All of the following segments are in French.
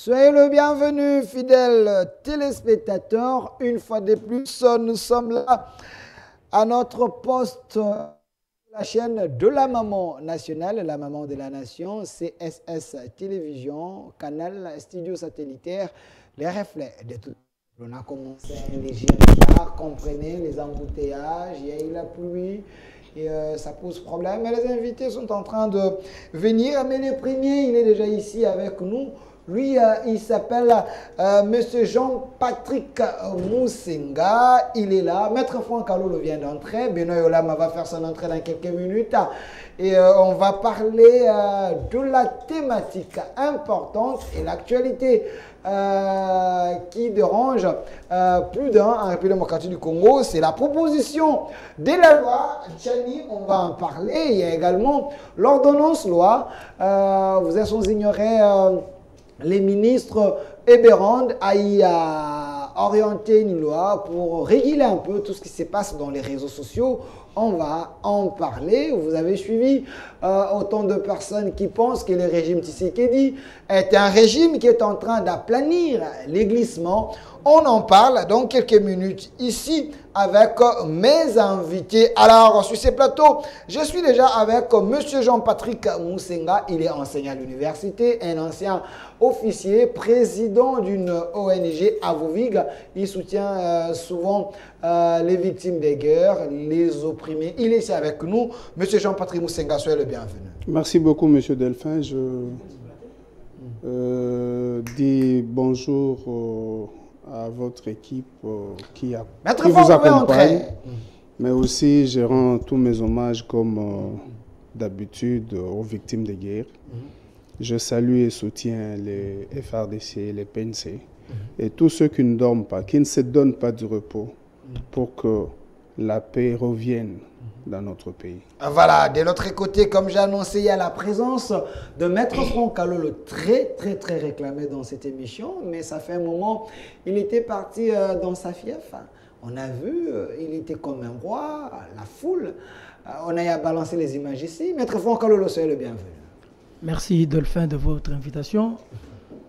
Soyez le bienvenu, fidèles téléspectateurs. Une fois de plus, nous sommes là à notre poste, la chaîne de la maman nationale, la maman de la nation, CSS Télévision, canal studio satellitaire, les reflets de tout. On a commencé un léger retard, comprenez, les embouteillages, il y a eu la pluie. Et ça pose problème. Mais les invités sont en train de venir. Mais le premier, il est déjà ici avec nous. Lui, il s'appelle Monsieur Jean-Patrick Moussenga. Il est là. Maître Franck Alolo vient d'entrer. Benoît Yolama va faire son entrée dans quelques minutes. Et on va parler de la thématique importante et l'actualité qui dérange plus d'un en République démocratique du Congo. C'est la proposition de la loi Tchani, on va en parler. Il y a également l'ordonnance loi. Vous êtes sans ignorer les ministres Eberand a orienté une loi pour réguler un peu tout ce qui se passe dans les réseaux sociaux. On va en parler. Vous avez suivi autant de personnes qui pensent que le régime Tshisekedi est un régime qui est en train d'aplanir les glissements. On en parle dans quelques minutes ici avec mes invités. Alors, sur ces plateaux, je suis déjà avec M. Jean-Patrick Moussenga. Il est enseignant à l'université, un ancien officier, président d'une ONG à Vovig. Il soutient souvent les victimes des guerres, les opprimés. Il est ici avec nous. M. Jean-Patrick Moussenga, soyez le bienvenu. Merci beaucoup, M. Delphin. Je dis bonjour à votre équipe qui vous accompagne, mais aussi je rends tous mes hommages comme d'habitude aux victimes des guerres. Je salue et soutiens les FRDC, les PNC et tous ceux qui ne dorment pas, qui ne se donnent pas du repos pour que la paix revienne dans notre pays. Voilà, de l'autre côté, comme j'ai annoncé, il y a la présence de Maître Franck Alolo, très réclamé dans cette émission, mais ça fait un moment, il était parti dans sa fief. On a vu, il était comme un roi, la foule. On a balancé les images ici. Maître Franck Alolo, soyez le bienvenu. Merci Delphin de votre invitation.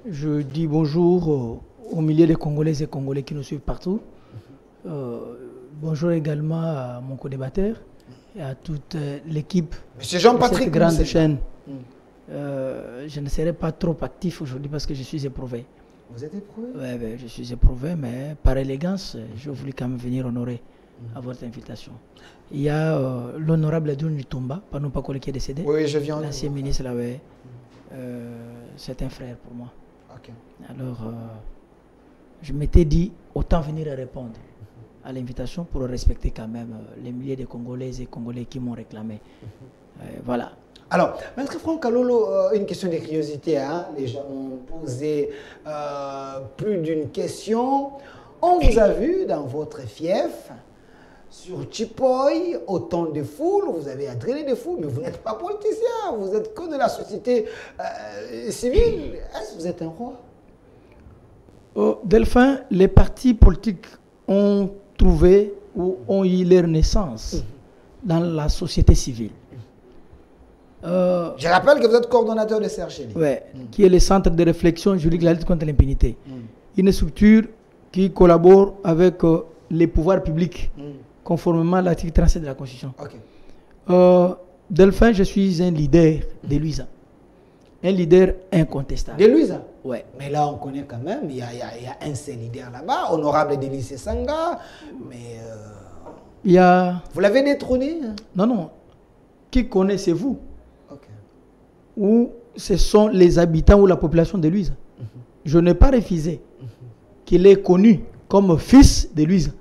Je dis bonjour aux milliers de Congolaises et Congolais qui nous suivent partout. Bonjour également à mon co-débatteur et à toute l'équipe de cette grande chaîne. Je ne serai pas trop actif aujourd'hui parce que je suis éprouvé. Vous êtes éprouvé? Oui, je suis éprouvé, mais par élégance, j'ai voulu quand même venir honorer à votre invitation. Il y a l'honorable Edouard Nitumba, pas non pas qui est décédé. Oui, je viens. L'ancien ministre l'avait. C'est un frère pour moi. Okay. Alors, je m'étais dit, autant venir répondre à l'invitation pour respecter quand même les milliers de Congolaises et Congolais qui m'ont réclamé. Voilà. Alors, Maître Franck Alolo, une question de curiosité. Hein? Les gens ont posé plus d'une question. On vous a vu dans votre fief, sur Chipoy, autant de foules, vous avez adressé des foules, mais vous n'êtes pas politicien, vous êtes que de la société civile. Est-ce que vous êtes un roi? Delphin, les partis politiques ont trouvé ou ont eu leur naissance dans la société civile. Je rappelle que vous êtes coordonnateur de CRGL. Oui, qui est le centre de réflexion juridique de la lutte contre l'impunité. Une structure qui collabore avec les pouvoirs publics, conformément à l'article 37 de la Constitution. Okay. Delphin, je suis un leader de Luiza. Un leader incontestable. De Luiza? Oui. Mais là, on connaît quand même, il y a un seul leader là-bas, honorable Délice Sanga, mais... il y a... Vous l'avez détrôné? Hein? Non. Qui connaissez-vous? Ou ce sont les habitants ou la population de Luiza. Je n'ai pas refusé qu'il est connu comme fils de Luiza.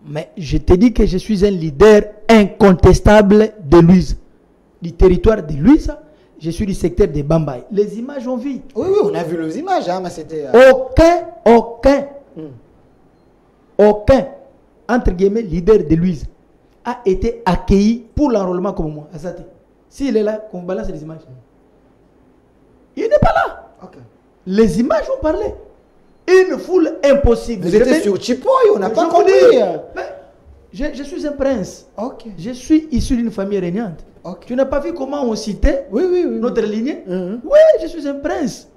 Mais je te dis que je suis un leader incontestable de Luiza. Du territoire de Luiza, je suis du secteur de Bambaye. Les images ont vu. Oui, on a vu les images, hein, mais c'était... Aucun, entre guillemets, leader de Luiza a été accueilli pour l'enrôlement comme moi. S'il est là, qu'on balance les images. Il n'est pas là. Okay. Les images ont parlé. Une foule impossible. Vous étiez sur Chipoy, on n'a pas compris. Je suis un prince. Okay. Je suis issu d'une famille régnante. Okay. Tu n'as pas vu comment on citait oui. notre lignée? Oui, je suis un prince.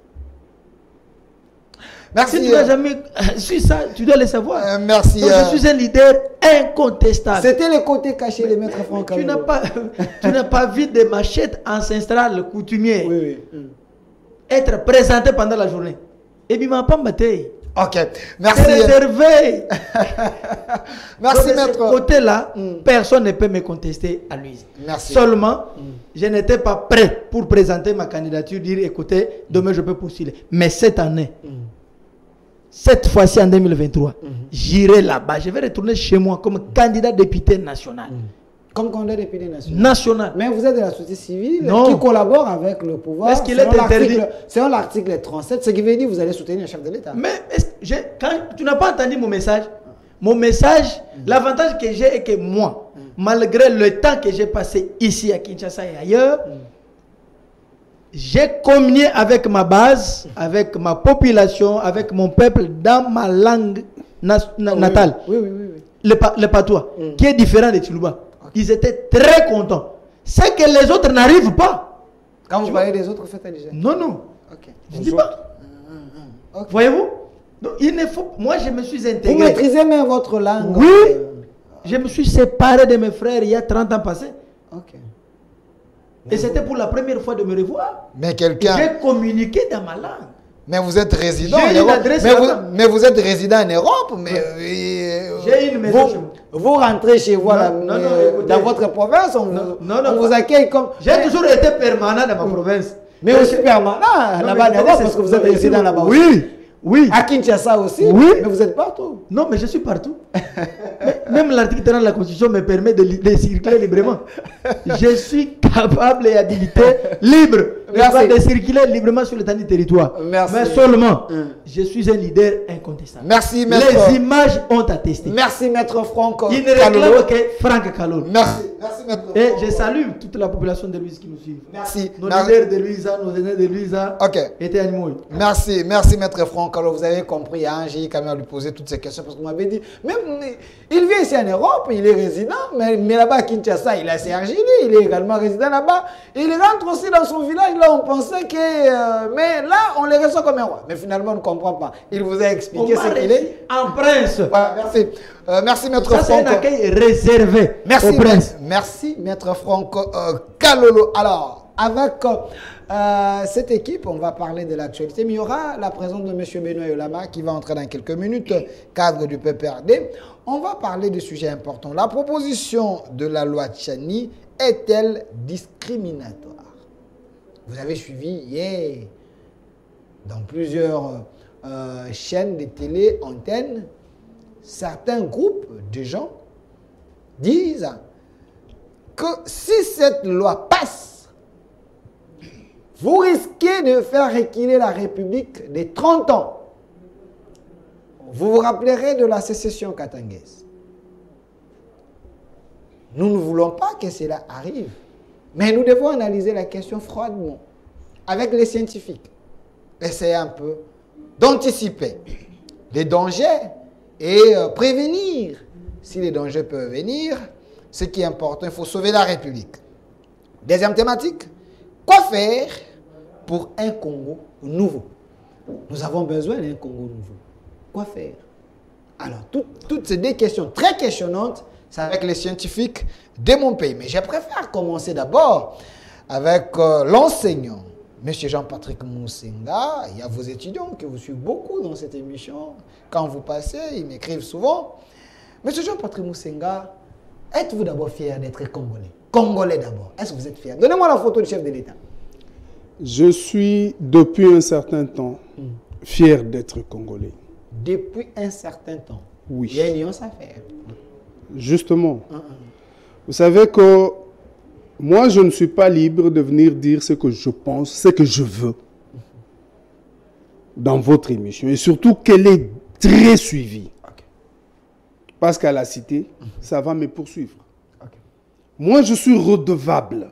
Merci. Si tu n'as jamais su ça, tu dois le savoir. Merci. Donc, je suis un leader incontestable. C'était le côté caché de Maître Franck Kalolo. Tu n'as pas vu des machettes ancestrales coutumières être présentées pendant la journée. Et puis, m'a pas battu. Ok, merci. C'est réservé. Merci, donc, de Maître. ce côté-là, personne ne peut me contester à lui. Merci. Seulement, je n'étais pas prêt pour présenter ma candidature, dire écoutez, demain je peux postuler. Mais cette année, cette fois-ci en 2023, j'irai là-bas. Je vais retourner chez moi comme candidat député national. Comme candidat député national. Mais vous êtes de la société civile qui collabore avec le pouvoir. Est-ce qu'il est interdit? Selon l'article 37, ce qui veut dire que vous allez soutenir le chef de l'État. Mais quand tu n'as pas entendu mon message, l'avantage que j'ai est que moi, malgré le temps que j'ai passé ici à Kinshasa et ailleurs, j'ai communié avec ma base, avec ma population, avec mon peuple dans ma langue natale. Le patois, qui est différent de Tshilouba. Ils étaient très contents. C'est que les autres n'arrivent pas. Quand vous parlez des autres, faites allusion. Non. Je ne dis pas. Voyez-vous? Donc, il ne faut... Moi, je me suis intégré. Vous maîtrisez même votre langue. Oui. Je me suis séparé de mes frères il y a 30 ans passés. Et c'était pour la première fois de me revoir. Mais quelqu'un... J'ai communiqué dans ma langue. Mais vous êtes résident en Europe. Mais vous êtes résident en Europe. J'ai une maison chez moi. Vous rentrez chez vous dans votre province, on vous accueille comme... J'ai toujours été permanent dans ma province. Mais aussi permanent là-bas en Europe parce que vous êtes résident là-bas. Oui. À Kinshasa aussi. Oui. Mais vous êtes partout. Non, mais je suis partout. Même l'article 30 de la Constitution me permet de circuler librement. Je suis capable et habilité, libre, de circuler librement sur l'étendue du territoire. Merci. Mais seulement, je suis un leader incontestable. Merci, Maître. Les images ont attesté. Merci, Maître Franck Kalolo. Il ne réclame que Franck Kalolo. Merci, Maître. Et je salue toute la population de Louise qui nous suit. Merci. Nos leaders de Louisa, nos aînés de Louisa étaient animaux. Merci, Maître Franck. Alors, vous avez compris, j'ai eu quand même à lui poser toutes ces questions parce qu'on m'avait dit, même il vient ici en Europe, il est résident, mais là-bas à Kinshasa, il a CRJD, il est également résident là-bas. Il rentre aussi dans son village, là on pensait que... mais là, on les reçoit comme un roi. Mais finalement, on ne comprend pas. Il vous a expliqué ce qu'il est. En prince. Voilà, merci. Merci, Maître Franck. C'est un accueil réservé au prince. Merci, Maître Franck Kalolo. Alors, avec... cette équipe, on va parler de l'actualité, mais il y aura la présence de M. Benoît Yolama qui va entrer dans quelques minutes, cadre du PPRD. On va parler de sujets importants. La proposition de la loi Tchani est-elle discriminatoire? Vous avez suivi hier dans plusieurs chaînes de télé, antennes, certains groupes de gens disent que si cette loi passe, vous risquez de faire reculer la République de 30 ans. Vous vous rappellerez de la sécession katangaise. Nous ne voulons pas que cela arrive. Mais nous devons analyser la question froidement, avec les scientifiques. Essayer un peu d'anticiper les dangers et prévenir. Si les dangers peuvent venir, ce qui est important, il faut sauver la République. Deuxième thématique. Quoi faire pour un Congo nouveau? Nous avons besoin d'un Congo nouveau. Quoi faire? Alors, toutes ces deux questions très questionnantes, c'est avec les scientifiques de mon pays. Mais je préfère commencer d'abord avec l'enseignant, M. Jean-Patrick Moussenga. Il y a vos étudiants qui vous suivent beaucoup dans cette émission. Quand vous passez, ils m'écrivent souvent. M. Jean-Patrick Moussenga, êtes-vous d'abord fier d'être Congolais? Congolais d'abord. Est-ce que vous êtes fier? Donnez-moi la photo du chef de l'État. Je suis, depuis un certain temps, fier d'être Congolais. Depuis un certain temps? Oui. Il y a une nuance à faire. Justement. Vous savez que moi, je ne suis pas libre de venir dire ce que je pense, ce que je veux dans votre émission. Et surtout qu'elle est très suivie. Parce qu'à la cité, ça va me poursuivre. Moi, je suis redevable.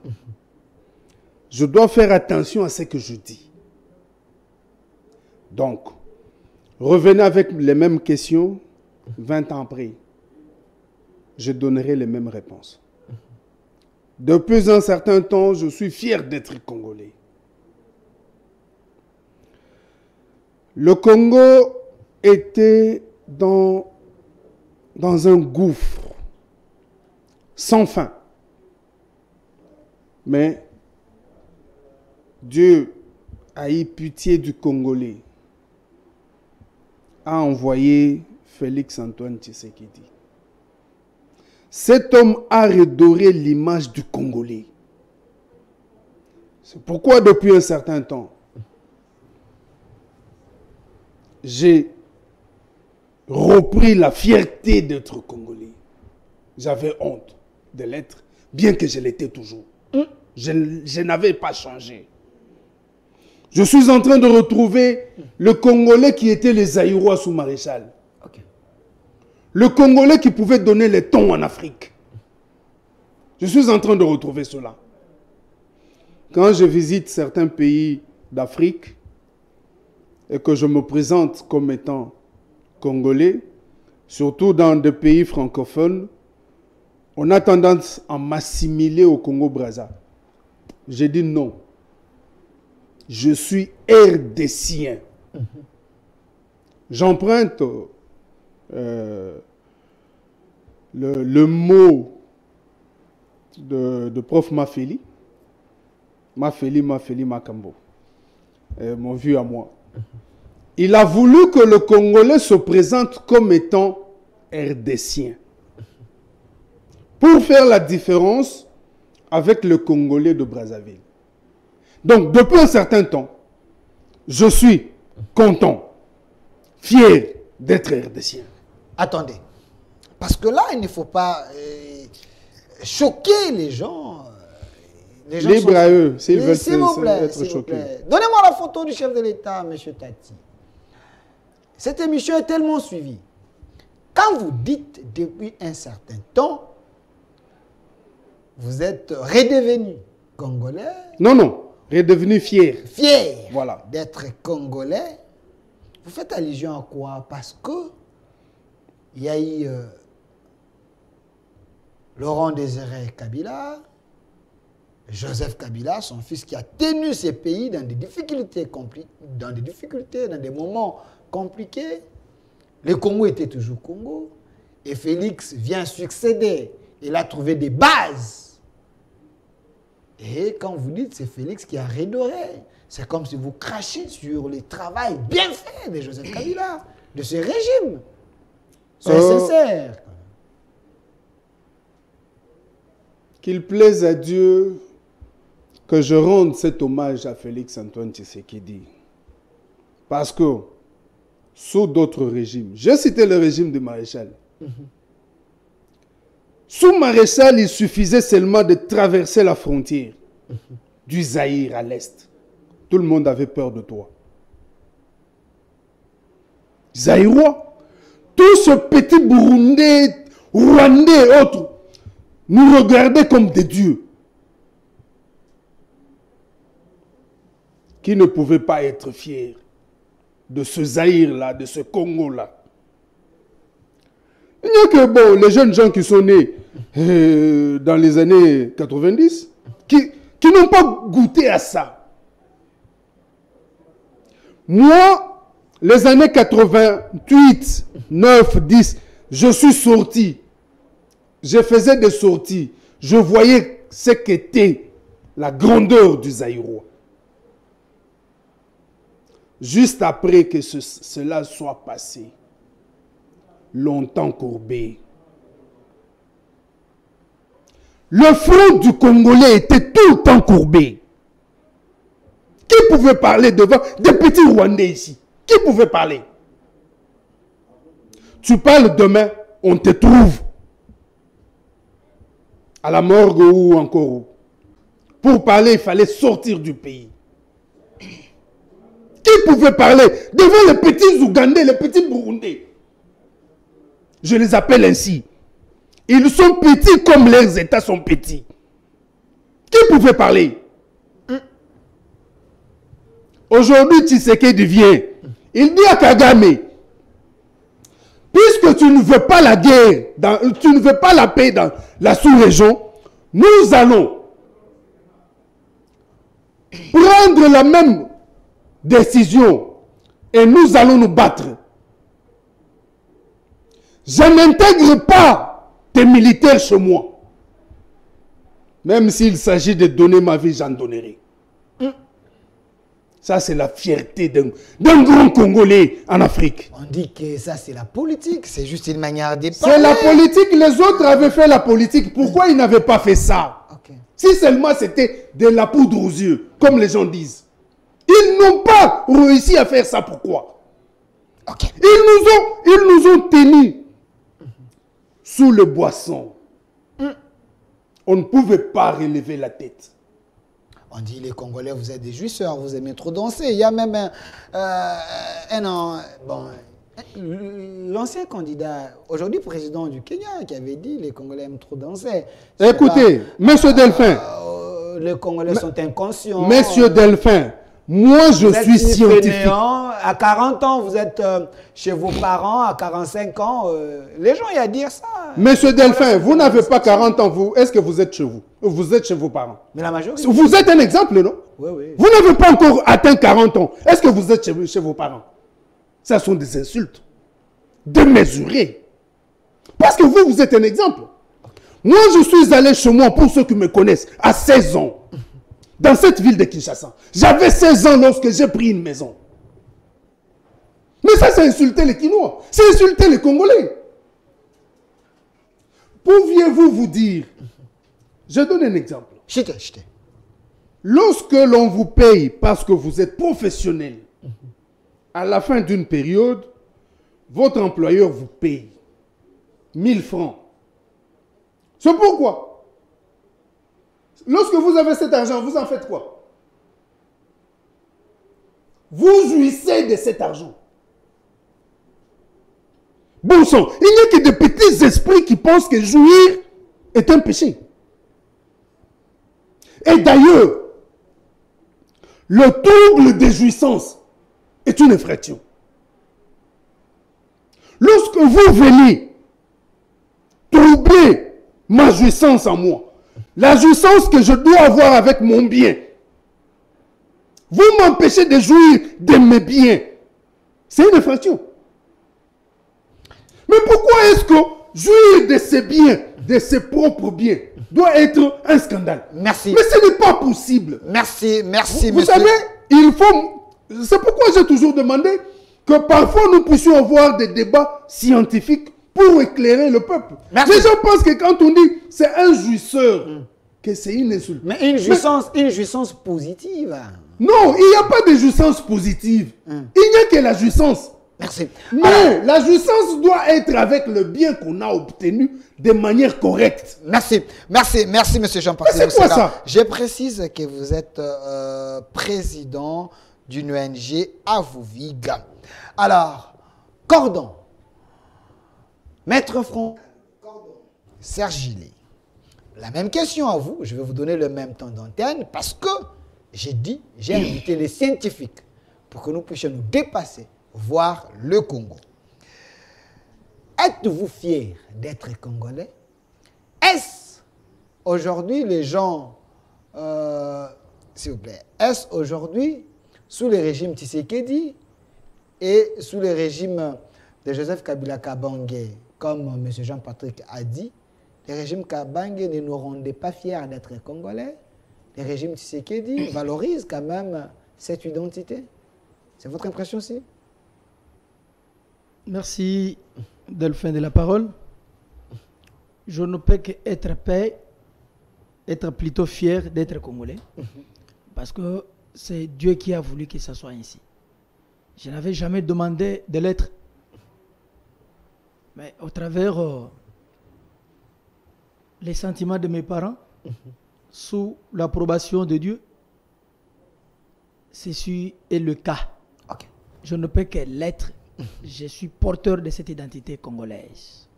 Je dois faire attention à ce que je dis. Donc, revenez avec les mêmes questions 20 ans après. Je donnerai les mêmes réponses. Depuis un certain temps, je suis fier d'être Congolais. Le Congo était dans un gouffre sans fin. Mais Dieu a eu pitié du Congolais, a envoyé Félix Antoine Tshisekedi. Cet homme a redoré l'image du Congolais. C'est pourquoi depuis un certain temps, j'ai repris la fierté d'être Congolais. J'avais honte de l'être, bien que je l'étais toujours. Je n'avais pas changé. Je suis en train de retrouver le Congolais qui était les Zaïrois sous Maréchal. Okay. Le Congolais qui pouvait donner les tons en Afrique. Je suis en train de retrouver cela. Quand je visite certains pays d'Afrique et que je me présente comme étant Congolais, surtout dans des pays francophones, on a tendance à m'assimiler au Congo-Brazza. J'ai dit non. Je suis RDCien. J'emprunte le mot de prof Mafeli. Mafeli Makambo. Mon vieux à moi. Il a voulu que le Congolais se présente comme étant RDCien. Pour faire la différence avec le Congolais de Brazzaville. Donc, depuis un certain temps, je suis content, fier d'être RDCien. Attendez, parce que là, il ne faut pas choquer les gens. Libre à eux, s'ils veulent être choqués. Donnez-moi la photo du chef de l'État, M. Tati. Cette émission est tellement suivie. Quand vous dites depuis un certain temps, vous êtes redevenu Congolais. Non. Redevenu fier. Fier voilà. D'être Congolais. Vous faites allusion à quoi? Parce que il y a eu Laurent Désiré Kabila, Joseph Kabila, son fils, qui a tenu ces pays dans des difficultés, dans des moments compliqués. Le Congo était toujours Congo. Et Félix vient succéder. Il a trouvé des bases. Et quand vous dites c'est Félix qui a redoré, c'est comme si vous crachez sur le travail bien fait de Joseph Kabila, de ce régime. C'est sincère. Qu'il plaise à Dieu que je rende cet hommage à Félix Antoine Tshisekedi. Parce que sous d'autres régimes, j'ai cité le régime de Maréchal. Sous Maréchal, il suffisait seulement de traverser la frontière du Zaïre à l'est. Tout le monde avait peur de toi. Zaïrois, tout ce petit Burundais, Rwandais et autres, nous regardaient comme des dieux. Qui ne pouvaient pas être fiers de ce Zaïre-là, de ce Congo-là. Il n'y a que bon, les jeunes gens qui sont nés dans les années 90, qui n'ont pas goûté à ça. Moi, les années 88, 9, 10, je suis sorti. Je faisais des sorties. Je voyais ce qu'était la grandeur du Zaïrois. Juste après que cela soit passé, longtemps courbé, le front du Congolais était tout le temps courbé. Qui pouvait parler devant des petits Rwandais ici? Qui pouvait parler? Tu parles demain, on te trouve à la morgue ou encore où. Pour parler, il fallait sortir du pays. Qui pouvait parler devant les petits Ougandais, les petits Burundais? Je les appelle ainsi. Ils sont petits comme leurs États sont petits. Qui pouvait parler? Aujourd'hui, Tshisekedi vient. Il dit à Kagame, puisque tu ne veux pas la guerre, tu ne veux pas la paix dans la sous-région, nous allons prendre la même décision et nous allons nous battre. Je n'intègre pas des militaires chez moi. Même s'il s'agit de donner ma vie, j'en donnerai. Ça, c'est la fierté d'un grand Congolais en Afrique. On dit que ça, c'est la politique. C'est juste une manière de parler. C'est la politique. Les autres avaient fait la politique. Pourquoi ils n'avaient pas fait ça? Si seulement c'était de la poudre aux yeux, comme les gens disent. Ils n'ont pas réussi à faire ça. Pourquoi? Ils nous ont tenus sous le boisson. On ne pouvait pas relever la tête. On dit les Congolais, vous êtes des jouisseurs, vous aimez trop danser. Il y a même l'ancien candidat, aujourd'hui président du Kenya, qui avait dit les Congolais aiment trop danser. Écoutez, monsieur Delphin. Les Congolais sont inconscients. Monsieur Delphin, moi je suis scientifique. À 40 ans, vous êtes chez vos parents, à 45 ans, les gens y a dire ça. Monsieur Delphin, vous n'avez pas 40 ans, vous. Est-ce que vous êtes chez vous? Vous êtes chez vos parents. Mais la majorité. Vous êtes un exemple, non? Oui, oui. Vous n'avez pas encore atteint 40 ans. Est-ce que vous êtes chez vos parents? Ça sont des insultes. Démesurées. Parce que vous êtes un exemple. Moi, je suis allé chez moi, pour ceux qui me connaissent, à 16 ans. Dans cette ville de Kinshasa. J'avais 16 ans lorsque j'ai pris une maison. Mais ça, c'est insulter les Kinois. C'est insulter les Congolais. Pouviez-vous vous dire, je donne un exemple. Lorsque l'on vous paye parce que vous êtes professionnel, à la fin d'une période, votre employeur vous paye 1000 francs. C'est pourquoi? Lorsque vous avez cet argent, vous en faites quoi? Vous jouissez de cet argent. Bon sang, il n'y a que de petits esprits qui pensent que jouir est un péché. Et d'ailleurs, le trouble des jouissances est une infraction. Lorsque vous venez troubler ma jouissance en moi, la jouissance que je dois avoir avec mon bien, vous m'empêchez de jouir de mes biens, c'est une infraction. Mais pourquoi est-ce que jouir de ses biens, de ses propres biens, doit être un scandale? Merci. Mais ce n'est pas possible. Merci, merci, vous savez, il faut... C'est pourquoi j'ai toujours demandé que parfois nous puissions avoir des débats scientifiques pour éclairer le peuple. Merci. Les gens pensent que quand on dit c'est un jouisseur, que c'est une insulte. Mais une jouissance positive. Non, il n'y a pas de jouissance positive. Il n'y a que la jouissance. Merci. Mais alors, la jouissance doit être avec le bien qu'on a obtenu de manière correcte. Merci, merci, merci, monsieur Jean-Paul. C'est quoi ça? Je précise que vous êtes président d'une ONG Avuviga. Alors, Cordon, Maître Front, Serge Gillet, la même question à vous. Je vais vous donner le même temps d'antenne parce que j'ai invité les scientifiques pour que nous puissions nous dépasser, voir le Congo. Êtes-vous fiers d'être Congolais? Est-ce aujourd'hui les gens, s'il vous plaît, est-ce aujourd'hui sous le régime Tshisekedi et sous le régime de Joseph Kabila Kabange, comme M. Jean-Patrick a dit, le régime Kabange ne nous rendait pas fiers d'être Congolais? Le régime Tshisekedi valorise quand même cette identité? C'est votre impression aussi? Merci, Delphin, de la parole. Je ne peux qu'être être plutôt fier d'être Congolais, parce que c'est Dieu qui a voulu que ça soit ainsi. Je n'avais jamais demandé de l'être. Mais au travers les sentiments de mes parents, sous l'approbation de Dieu, ceci est le cas. Okay. Je ne peux que l'être. Je suis porteur de cette identité congolaise.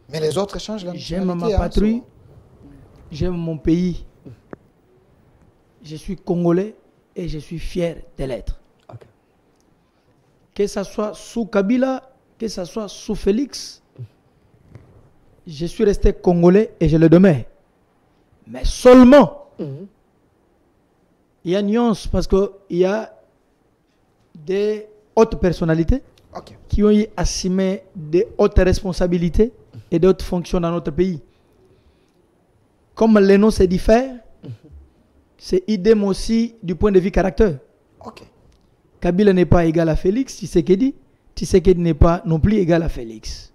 Mais les autres changent la nationalité. J'aime ma patrie, j'aime mon pays. Je suis Congolais et je suis fier de l'être. Okay. Que ce soit sous Kabila, que ce soit sous Félix, je suis resté Congolais et je le demeure. Mais seulement, il y a une nuance parce qu'il y a des hautes personnalités qui ont assumé de hautes responsabilités et d'autres fonctions dans notre pays. Comme les noms se diffèrent, c'est idem aussi du point de vue caractère. Kabila n'est pas égal à Félix Tshisekedi. Tshisekedi n'est pas non plus égal à Félix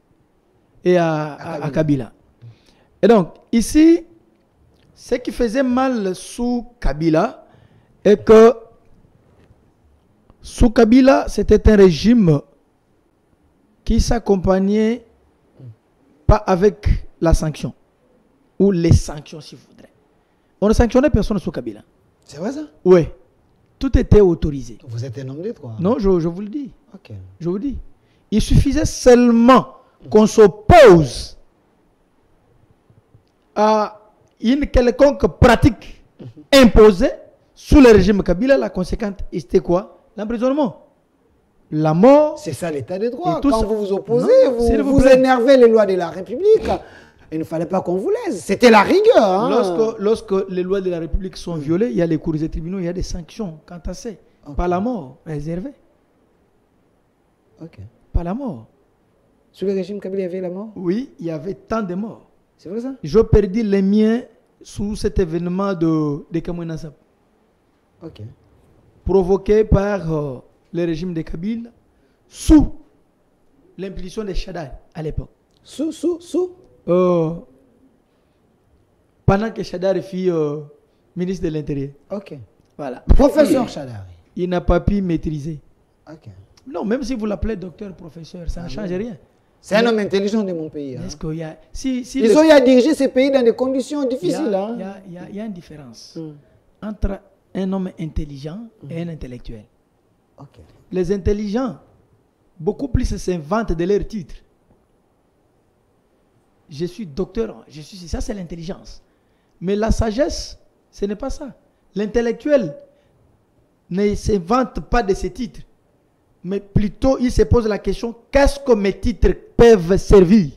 et à Kabila. Et donc, ici, ce qui faisait mal sous Kabila est que sous Kabila, c'était un régime qui s'accompagnait pas avec la sanction ou les sanctions, si vous voudrez. On ne sanctionnait personne sous Kabila. C'est vrai ça? Oui. Tout était autorisé. Vous êtes un homme de droit. Non, je vous le dis. Je vous dis. Il suffisait seulement qu'on s'oppose à une quelconque pratique imposée sous le régime Kabila. La conséquence, c'était quoi? L'emprisonnement. La mort. C'est ça l'état de droit. Quand vous vous opposez, vous énervez les lois de la République. Il ne fallait pas qu'on vous laisse. C'était la rigueur. Hein? Lorsque les lois de la République sont violées, il y a les cours et tribunaux, il y a des sanctions. Quant à ça, pas la mort, réservée. Pas la mort. Sous le régime Kabila, il y avait la mort? Oui, il y avait tant de morts. C'est vrai ça? Je perdis les miens sous cet événement de Kamwina Nsap. Provoqué par le régime de Kabila sous l'impulsion de Chadar à l'époque. Pendant que Chadar fut ministre de l'Intérieur. Voilà. Professeur Chadar. Il n'a pas pu maîtriser. Non, même si vous l'appelez docteur, professeur, ça ne change rien. C'est un homme intelligent de mon pays. Hein. Ils ont eu à diriger ces pays dans des conditions difficiles. Il y a une différence entre un homme intelligent et un intellectuel. Les intelligents, beaucoup plus s'inventent de leurs titres. Je suis docteur, ça c'est l'intelligence. Mais la sagesse, ce n'est pas ça. L'intellectuel ne s'invente pas de ses titres. Mais plutôt, il se pose la question, qu'est-ce que mes titres peuvent servir?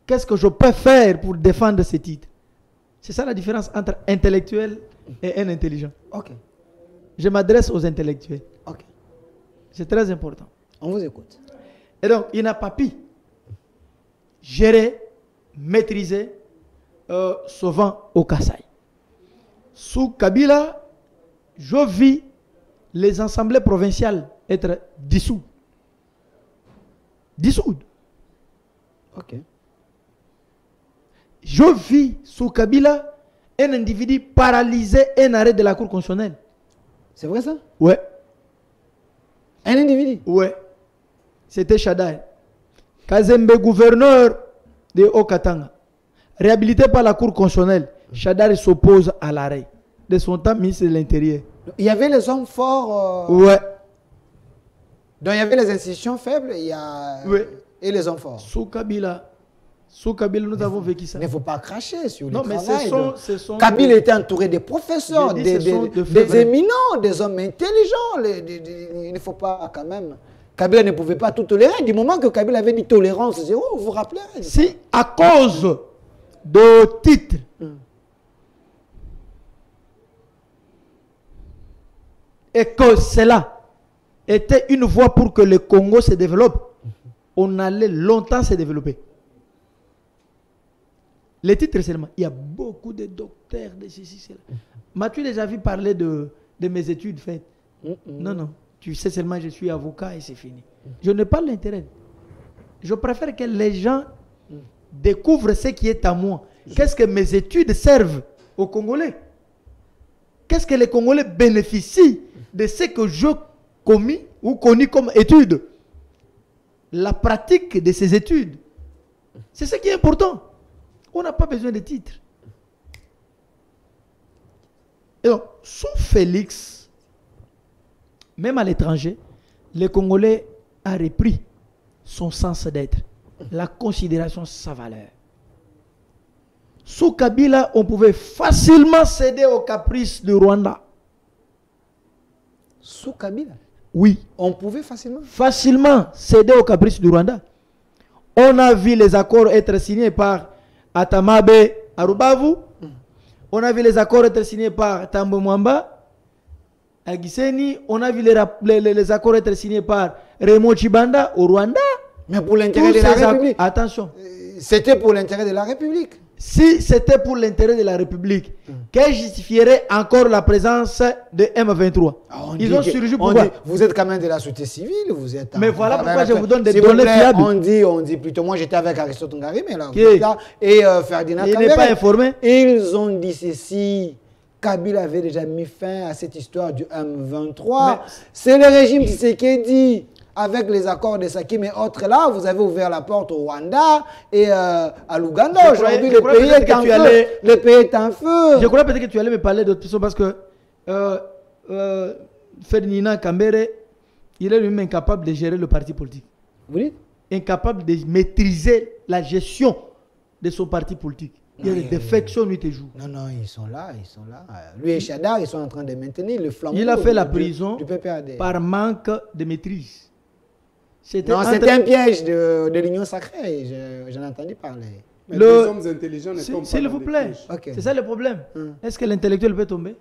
Qu'est-ce que je peux faire pour défendre ces titres? C'est ça la différence entre intellectuel et un intelligent. Je m'adresse aux intellectuels. C'est très important. On vous écoute. Et donc, il n'a pas pu gérer, maîtriser, souvent au Kasaï. Sous Kabila, je vis les assemblées provinciales être dissous. Je vis sous Kabila un individu paralysé un arrêt de la Cour constitutionnelle. C'est vrai ça? Ouais. Un individu? Ouais. C'était Chadar. Kazembe, gouverneur de Haut-Katanga, réhabilité par la Cour constitutionnelle, Chadar s'oppose à l'arrêt de son temps ministre de l'Intérieur. Il y avait les hommes forts. Ouais. Donc il y avait les institutions faibles et les hommes forts. Sous Kabila, nous avons vécu ça. Il ne faut pas cracher sur le travail. Non, mais ce sont Kabila était entouré des professeurs, des éminents, des hommes intelligents. Il ne faut pas quand même... Kabila ne pouvait pas tout tolérer. Du moment que Kabila avait dit tolérance zéro, vous vous rappelez? Si à cause de titres, et que cela était une voie pour que le Congo se développe, on allait longtemps se développer. Les titres seulement, il y a beaucoup de docteurs de ceci, cela. M'as-tu déjà vu parler de mes études faites? Non. Tu sais seulement je suis avocat et c'est fini. Je n'ai pas l'intérêt. Je préfère que les gens découvrent ce qui est à moi. Qu'est-ce que mes études servent aux Congolais? Qu'est-ce que les Congolais bénéficient de ce que je commis ou connu comme études? La pratique de ces études. C'est ce qui est important. On n'a pas besoin de titres. Et donc, sous Félix, même à l'étranger, les Congolais ont repris son sens d'être, la considération de sa valeur. Sous Kabila, on pouvait facilement céder aux caprices du Rwanda. Sous Kabila? Oui. On pouvait facilement? Facilement céder aux caprices du Rwanda. On a vu les accords être signés par Atamabe Arubavu. On a vu les accords être signés par Tambo Mwamba. À Gisenyi, on a vu les accords être signés par Raymond Tshibanda au Rwanda. Mais pour l'intérêt de la République. Attention. C'était pour l'intérêt de la République. Si c'était pour l'intérêt de la République, qu'elle justifierait encore la présence de M23? Ils ont surgi pour quoi? Vous êtes quand même de la société civile. Vous êtes mais voilà pourquoi je vous donne des données fiables. On dit plutôt, moi j'étais avec Aristote Ngari, mais là, et Ferdinand Kambere. Il n'est pas informé. Ils ont dit ceci. Kabila avait déjà mis fin à cette histoire du M23. C'est le régime Tshisekedi. Avec les accords de Sakim et autres là, vous avez ouvert la porte au Rwanda et à l'Ouganda. Aujourd'hui, le pays est en feu. Le pays est en feu. Je crois peut-être que tu allais me parler d'autres personnes parce que Ferdinand Kambere, il est lui-même incapable de gérer le parti politique. Vous dites? Incapable de maîtriser la gestion de son parti politique. Il y a des défections nuit et jour. Non, ils sont là. Lui et Chadar, ils sont en train de maintenir le flambeau. Il a fait la prison du PPAD par manque de maîtrise. C'était un piège de l'Union sacrée, j'en ai entendu parler. Mais les hommes intelligents ne tombent pas. S'il vous plaît, c'est ça le problème. Est-ce que l'intellectuel peut tomber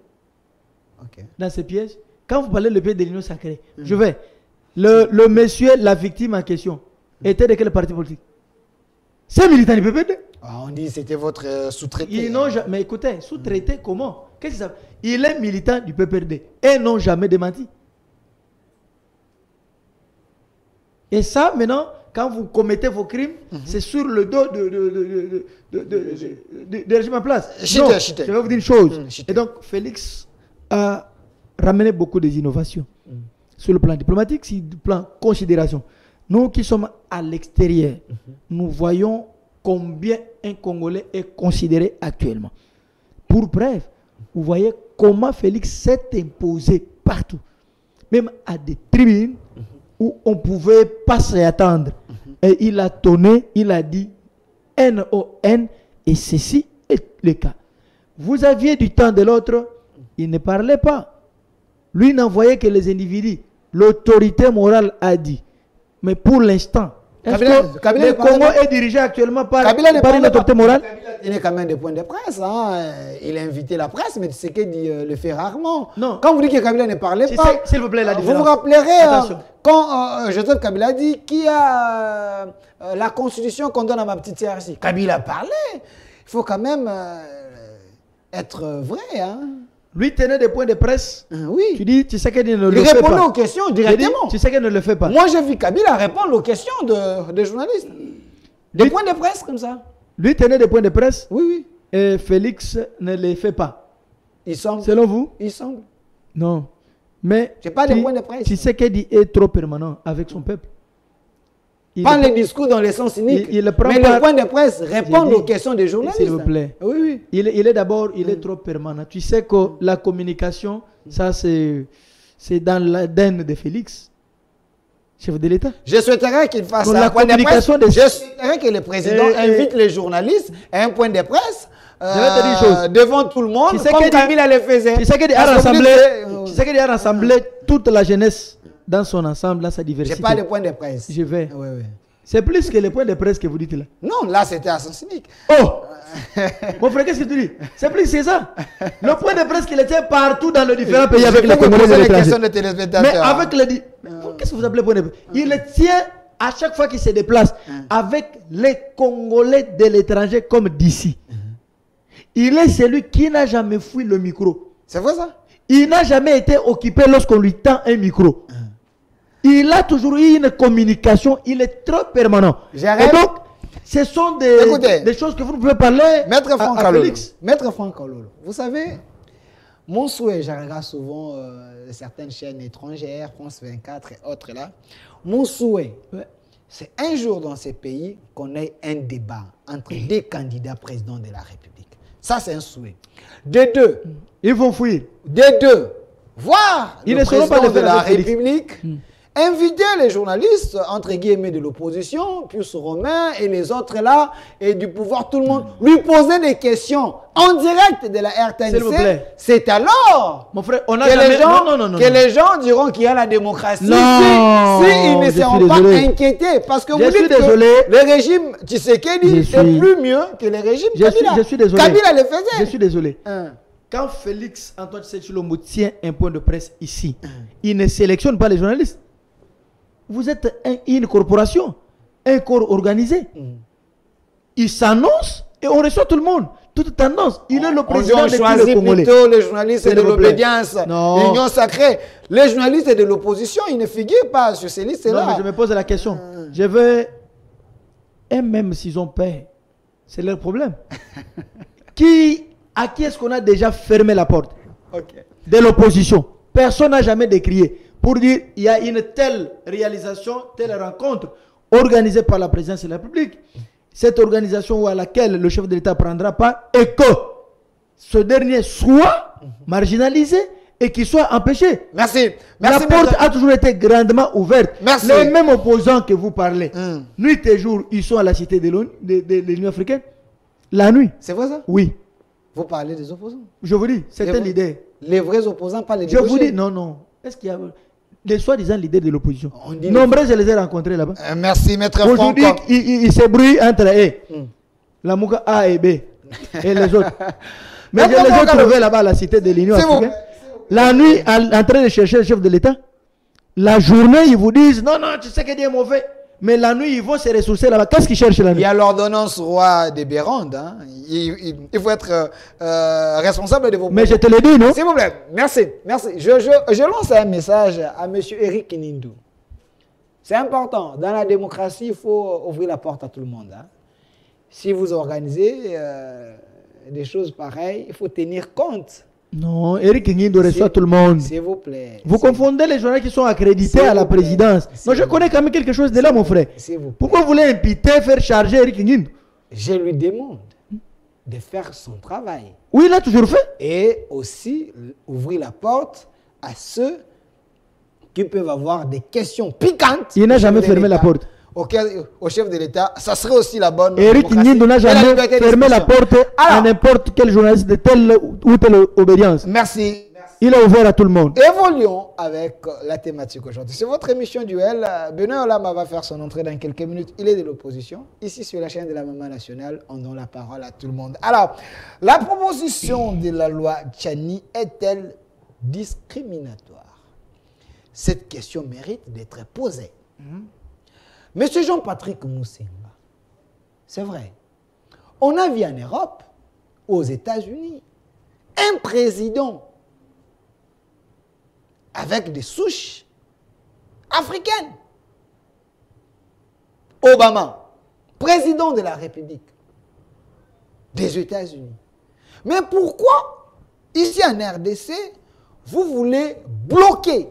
dans ces pièges? Quand vous parlez le piège de l'Union sacrée, je vais. Le monsieur, la victime en question, était de quel parti politique? C'est militant du PPD. On dit que c'était votre sous-traité. Mais écoutez, sous-traité comment? Qu'est-ce que ça veut? Il est militant du PPD et n'ont jamais démenti. Et ça, maintenant, quand vous commettez vos crimes, c'est sur le dos de régime en place. Je vais vous dire une chose. Et donc, Félix a ramené beaucoup d'innovations. Sur le plan diplomatique, sur le plan considération. Nous qui sommes à l'extérieur, nous voyons combien un Congolais est considéré actuellement. Pour preuve, vous voyez comment Félix s'est imposé partout. Même à des tribunes où on ne pouvait pas s'y attendre. Et il a tonné, il a dit N-O-N, et ceci est le cas. Vous aviez du temps de l'autre, il ne parlait pas. Lui n'envoyait que les individus. L'autorité morale a dit. Mais pour l'instant, le Congo est dirigé actuellement par une autorité morale. Il est quand même des points de presse. Il a invité la presse, mais tu sais qu'il le fait rarement. Non. Quand vous dites que Kabila ne parlait pas, s'il vous plaît, la différence. Vous vous rappellerez quand Joseph Kabila dit qui a la constitution qu'on donne à ma petite CRC. Kabila parlait. Il faut quand même être vrai. Lui tenait des points de presse. Oui. Tu dis, tu sais qu'elle ne le fait pas. Il répondait aux questions directement. Tu sais qu'elle ne le fait pas. Moi, j'ai vu Kabila répondre aux questions des journalistes. Des points de presse comme ça. Lui tenait des points de presse. Oui. Et Félix ne les fait pas. Il semble. Selon vous? Il semble. Non. Mais j'ai pas des points de presse. Tu sais qu'elle est trop permanent avec son peuple. Pas les discours dans les sens cyniques, mais les points de presse répondent aux questions des journalistes. S'il vous plaît. Oui. Il est d'abord, il est trop permanent. Tu sais que la communication, ça c'est dans l'ADN de Félix, chef de l'État. Je souhaiterais qu'il fasse un point de presse. Je souhaiterais que le président invite les journalistes à un point de presse. Devant tout le monde, comme Kabila le faisait. Tu sais qu'il a rassemblé toute la jeunesse dans son ensemble, dans sa diversité. Je n'ai pas de point de presse. Je vais. Oui. C'est plus que les points de presse que vous dites là. Non, là c'était à sens cynique. Oh mon frère, qu'est-ce que tu dis? C'est plus que ça. Le point de presse qu'il tient partout dans les différents pays avec les Congolais de l'étranger. Mais avec les... Qu'est-ce que vous appelez point de presse? Il le tient à chaque fois qu'il se déplace avec les Congolais de l'étranger comme d'ici. Il est celui qui n'a jamais fui le micro. C'est vrai ça? Il n'a jamais été occupé lorsqu'on lui tend un micro. Il a toujours eu une communication, il est trop permanent. Et donc, ce sont des choses que vous ne pouvez parler à Félix. Maître Franck Ololo, vous savez, mon souhait, je regarde souvent certaines chaînes étrangères, France 24 et autres là. Mon souhait, c'est un jour dans ces pays qu'on ait un débat entre des candidats présidents de la République. Ça, c'est un souhait. De deux, ils vont fuir. De deux, voir le président de la République inviter les journalistes, entre guillemets, de l'opposition, plus Romain et les autres là, et du pouvoir, tout le monde, lui poser des questions en direct de la RTNC. C'est alors mon frère, on a que les gens diront qu'il y a la démocratie. Si ils ne seront pas inquiétés. Parce que vous dites que le régime Tshisekedi est plus mieux que le régime Kabila. Je suis désolé. Kabila le faisait. Je suis désolé. Quand Félix Antoine Tshisekedi tient un point de presse ici, il ne sélectionne pas les journalistes. Vous êtes une corporation, un corps organisé. Il s'annonce et on reçoit tout le monde. Toute tendance. Il est le président de tous les Congolais. Plutôt les journalistes de l'obédience, l'union sacrée. Les journalistes de l'opposition, ils ne figurent pas sur ces listes-là. Non, mais je me pose la question. Je veux... Et même s'ils ont peur, c'est leur problème. À qui est-ce qu'on a déjà fermé la porte? De l'opposition. Personne n'a jamais décrié pour dire il y a une telle réalisation, telle rencontre organisée par la présidence de la République. Cette organisation à laquelle le chef de l'État prendra part et que ce dernier soit marginalisé et qu'il soit empêché. Merci. La porte a toujours été grandement ouverte. Merci. Les mêmes opposants que vous parlez, nuit et jour, ils sont à la cité de l'Union africaine. La nuit. C'est vrai ça? Oui. Vous parlez des opposants? Je vous dis, c'était l'idée. Les vrais opposants, pas les débauchés. Je vous dis, non. Est-ce qu'il y a les soi-disant leaders de l'opposition? Nombreux, je les ai rencontrés là-bas. Merci, maître Franck. Aujourd'hui, ils se brouillent entre eux. La Mouka A et B. Et les autres. Mais je les ai trouvés là-bas à la cité de l'Union africaine. La nuit, en train de chercher le chef de l'État. La journée, ils vous disent, non, tu sais qu'il est mauvais. Mais la nuit, ils vont se ressourcer là-bas. Qu'est-ce qu'ils cherchent la nuit? Il y a l'ordonnance roi des Bérandes. Hein. Il faut être responsable de vos... Mais je te l'ai dit, non? S'il vous plaît, merci. Je lance un message à M. Eric Nindou. C'est important. Dans la démocratie, il faut ouvrir la porte à tout le monde. Hein. Si vous organisez des choses pareilles, il faut tenir compte. Non, Eric Nindou reçoit tout le monde. S'il vous plaît. Vous confondez les journalistes qui sont accrédités à la présidence. Moi, je connais quand même quelque chose de là, mon frère. Pourquoi vous voulez imputer, faire charger Eric Nindou? Je lui demande de faire son travail. Oui, il a toujours fait. Et aussi ouvrir la porte à ceux qui peuvent avoir des questions piquantes. Il n'a jamais fermé la porte. Au chef de l'État, ça serait aussi la bonne... Eric Nindou n'a jamais fermé la porte à n'importe quel journaliste de telle ou telle obédience. Merci. Il a ouvert à tout le monde. Évoluons avec la thématique aujourd'hui. C'est votre émission Duel. Benoît Olama va faire son entrée dans quelques minutes. Il est de l'opposition. Ici sur la chaîne de la Maman Nationale, on donne la parole à tout le monde. Alors, la proposition de la loi Tchani est-elle discriminatoire? Cette question mérite d'être posée. Monsieur Jean-Patrick Moussenga, c'est vrai, on a vu en Europe, aux États-Unis, un président avec des souches africaines. Obama, président de la République des États-Unis. Mais pourquoi, ici en RDC, vous voulez bloquer,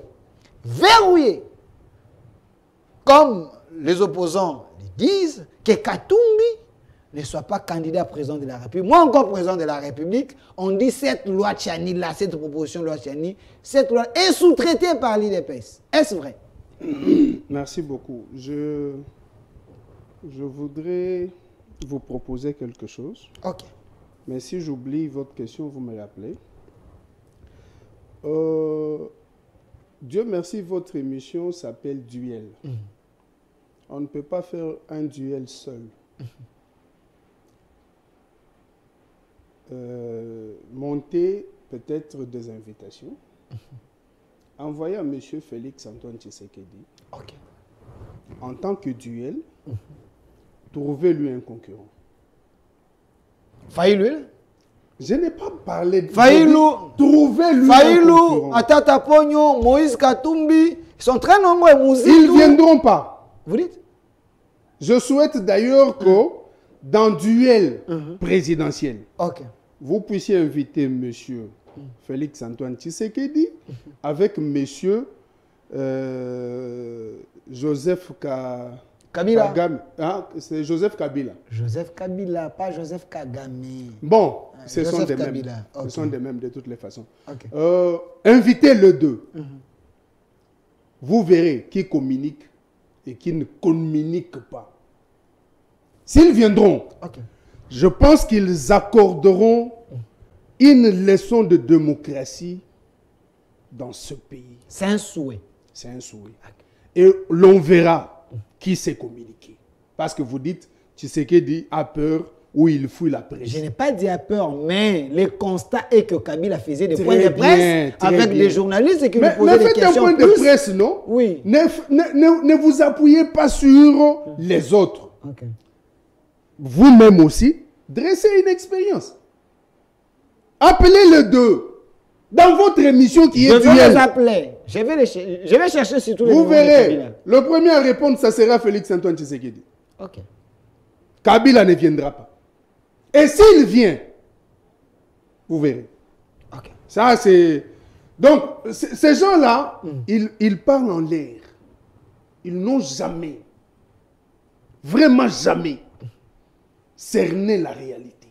verrouiller, comme les opposants disent, que Katumbi ne soit pas candidat président de la République. Moi encore président de la République, on dit cette loi Tchani, là, cette proposition de loi Tchani, cette loi est sous-traitée par l'IDPS. Est-ce vrai? Merci beaucoup. Je voudrais vous proposer quelque chose. Ok. Mais si j'oublie votre question, vous me rappelez. Dieu merci, votre émission s'appelle Duel. On ne peut pas faire un duel seul. Monter peut-être des invitations. Envoyer à M. Félix Antoine Tshisekedi. En tant que duel, trouvez-lui un concurrent. Faïlou? Je n'ai pas parlé de... Faïlou. Trouvez-lui un concurrent. Atata Pogno, Moïse Katumbi, ils sont très nombreux. Ils ne viendront pas. Vous dites? Je souhaite d'ailleurs que dans duel présidentiel, vous puissiez inviter M. Félix Antoine Tshisekedi avec M. Joseph Kabila. C'est Joseph Kabila. Joseph Kabila, pas Joseph Kagame. Bon, ce sont des mêmes. Ce sont des mêmes de toutes les façons. Invitez le deux. Vous verrez qui communique et qui ne communique pas. S'ils viendront, je pense qu'ils accorderont une leçon de démocratie dans ce pays. C'est un souhait. C'est un souhait. Et l'on verra qui sait communiquer. Parce que vous dites, Tshisekedi a peur où il fouille la presse. Je n'ai pas dit à peur, mais le constat est que Kabila faisait des points de presse avec des journalistes et qui lui posaient des questions. Mais faites un point de presse, non? Oui. Ne vous appuyez pas sur les autres. Okay. Vous-même aussi, dressez une expérience. Appelez les deux. Dans votre émission qui est duel. Je vais les appeler. Je vais chercher sur tous les Vous verrez. Le premier à répondre, ça sera Félix Antoine Tshisekedi. Ok. Kabila ne viendra pas. Et s'il vient, vous verrez. Ok. Ça, c'est... Donc, ces gens-là, ils parlent en l'air. Ils n'ont jamais, vraiment jamais, cerné la réalité.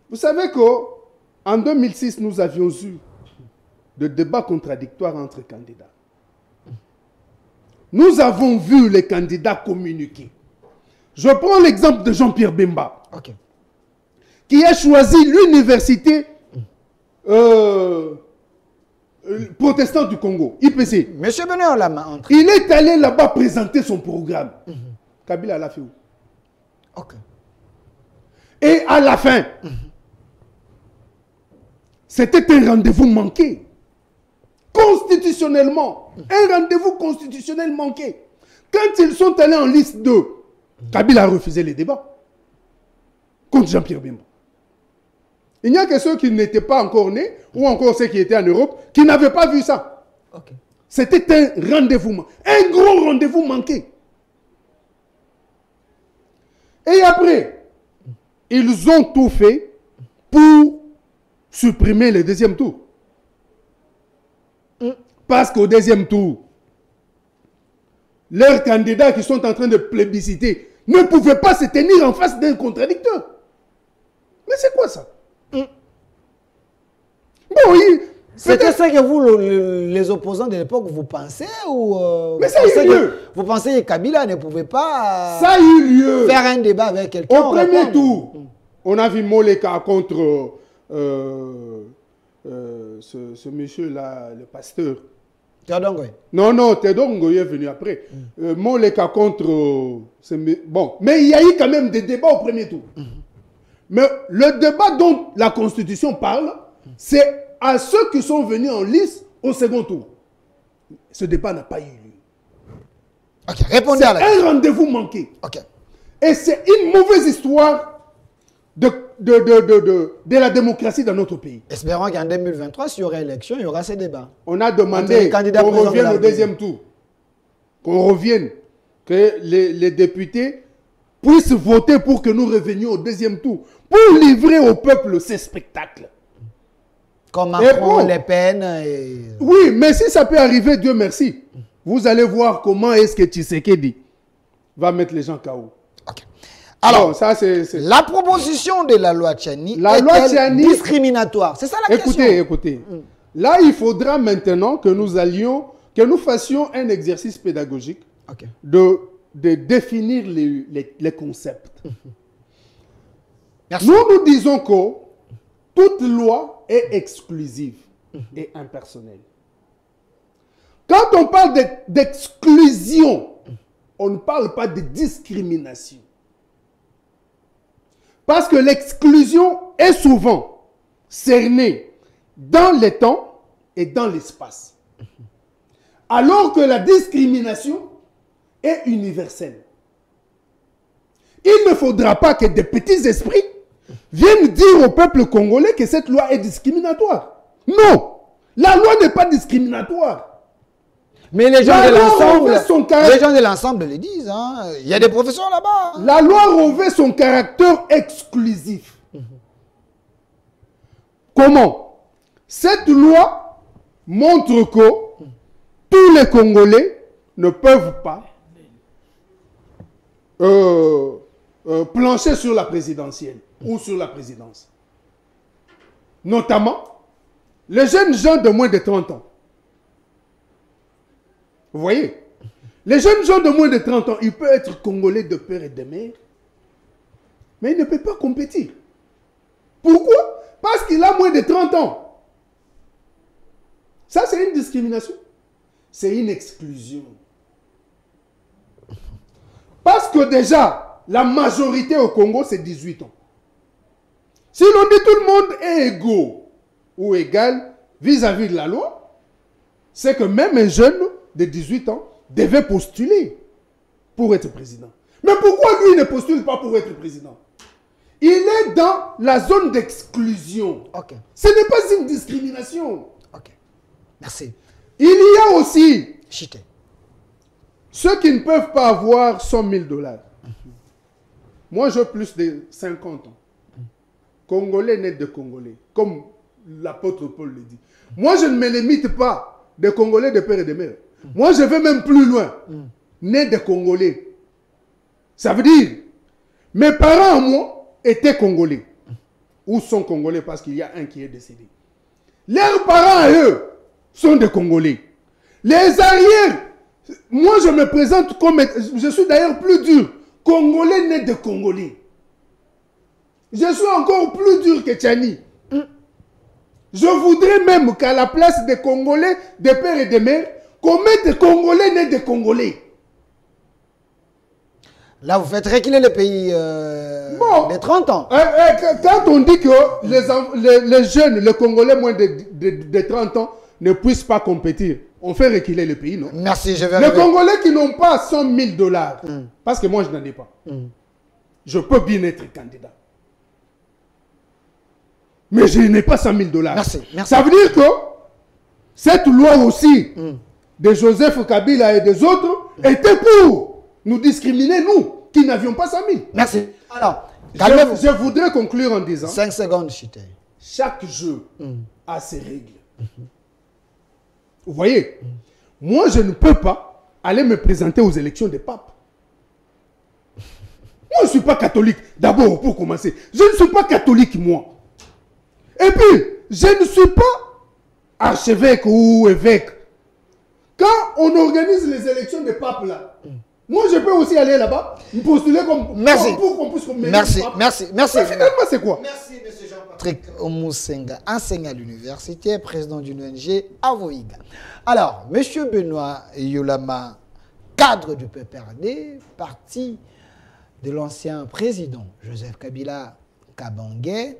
Vous savez qu'en 2006, nous avions eu de débats contradictoires entre candidats. Nous avons vu les candidats communiquer. Je prends l'exemple de Jean-Pierre Bemba, qui a choisi l'université protestante du Congo, IPC. Monsieur Benet, on l'a entré. Il est allé là-bas présenter son programme. Kabila l'a fait où? Ok. Et à la fin, c'était un rendez-vous manqué. Constitutionnellement. Un rendez-vous constitutionnel manqué. Quand ils sont allés en liste 2, Kabila a refusé les débats contre Jean-Pierre Bemba. Il n'y a que ceux qui n'étaient pas encore nés, ou encore ceux qui étaient en Europe, qui n'avaient pas vu ça. Okay. C'était un rendez-vous, un gros rendez-vous manqué. Et après, ils ont tout fait pour supprimer le deuxième tour. Parce qu'au deuxième tour, leurs candidats qui sont en train de plébisciter ne pouvaient pas se tenir en face d'un contradicteur. Mais c'est quoi ça? Bon, c'était ça que vous, les opposants de l'époque, vous pensez ou mais ça a eu lieu. Vous pensez que Kabila ne pouvait pas ça a eu lieu. Faire un débat avec quelqu'un? Au premier tour, on a vu Moleka contre ce monsieur-là, le pasteur. Théodore Ngoy. Non, Théodore Ngoy est venu après. Moleka contre... bon, mais il y a eu quand même des débats au premier tour. Mais le débat dont la Constitution parle, c'est à ceux qui sont venus en lice au second tour. Ce débat n'a pas eu lieu. Ok, répondez à la question. C'est un rendez-vous manqué. Ok. Et c'est une mauvaise histoire de la démocratie dans notre pays. Espérons qu'en 2023, s'il y aura élection, il y aura ces débats. On a demandé qu'on revienne au deuxième tour. Qu'on revienne. Que les députés puissent voter pour que nous revenions au deuxième tour. Pour livrer au peuple ces spectacles. Comme Macron, Le Pen et... Oui, mais si ça peut arriver, Dieu merci. Vous allez voir comment est-ce que Tshisekedi va mettre les gens KO. Ok. Alors, bon, ça, la proposition de la loi Tchani est discriminatoire. C'est ça la question. Écoutez. Là, il faudra maintenant que nous fassions un exercice pédagogique de définir les concepts. Nous disons que toute loi est exclusive et impersonnelle. Quand on parle d'exclusion, on ne parle pas de discrimination. Parce que l'exclusion est souvent cernée dans le temps et dans l'espace. Alors que la discrimination est universelle. Il ne faudra pas que des petits esprits viennent dire au peuple congolais que cette loi est discriminatoire. Non, la loi n'est pas discriminatoire. Mais les gens de l'ensemble le disent. Hein. Il y a des professeurs là-bas. La loi revêt son caractère exclusif. Comment? Cette loi montre que tous les Congolais ne peuvent pas plancher sur la présidentielle ou sur la présidence. Notamment, les jeunes gens de moins de 30 ans. Vous voyez? Les jeunes gens de moins de 30 ans, ils peuvent être Congolais de père et de mère, mais ils ne peuvent pas compétir. Pourquoi? Parce qu'il a moins de 30 ans. Ça, c'est une discrimination. C'est une exclusion. Parce que déjà, la majorité au Congo, c'est 18 ans. Si l'on dit tout le monde est égaux ou égal vis-à-vis de la loi, c'est que même un jeune de 18 ans devait postuler pour être président. Mais pourquoi lui ne postule pas pour être président? Il est dans la zone d'exclusion. Ok. Ce n'est pas une discrimination. Ok. Merci. Il y a aussi Chité. ceux qui ne peuvent pas avoir 100 000 $. Moi, j'ai plus de 50 ans. Congolais net de Congolais, comme l'apôtre Paul le dit. Moi, je ne me limite pas de Congolais de père et de mère. Moi, je vais même plus loin. Né de Congolais. Ça veut dire, mes parents à moi étaient Congolais. Ou sont Congolais parce qu'il y a un qui est décédé. Leurs parents à eux sont des Congolais. Les arrières, moi je me présente comme, je suis d'ailleurs plus dur, Congolais né de Congolais. Je suis encore plus dur que Tchani. Je voudrais même qu'à la place des Congolais, des pères et des mères, qu'on mette Congolais nés de Congolais. Là, vous faites reculer le pays des 30 ans. Quand on dit que les jeunes, les Congolais moins de 30 ans ne puissent pas compétir, on fait reculer le pays, non? Merci, je vais Les Congolais qui n'ont pas 100 000 $, parce que moi je n'en ai pas, je peux bien être candidat. Mais je n'ai pas 100 000 $. Merci, merci. Ça veut dire que cette loi aussi de Joseph Kabila et des autres était pour nous discriminer, nous, qui n'avions pas 100 000. Merci. Alors, je voudrais conclure en disant 5 secondes, Chité. Chaque jeu a ses règles. Vous voyez, moi, je ne peux pas aller me présenter aux élections des papes. Moi, je ne suis pas catholique. D'abord, pour commencer, je ne suis pas catholique, moi. Et puis, je ne suis pas archevêque ou évêque. Quand on organise les élections des papes, là, moi, je peux aussi aller là-bas, me postuler comme... Merci. Pour qu'on puisse me Merci. Mais finalement, c'est quoi? Merci, M. Jean-Patrick Omusenga, enseignant à l'université, président d'une ONG à Voïga. Alors, M. Benoît Yolama, cadre du PPRD, parti de l'ancien président Joseph Kabila Kabange.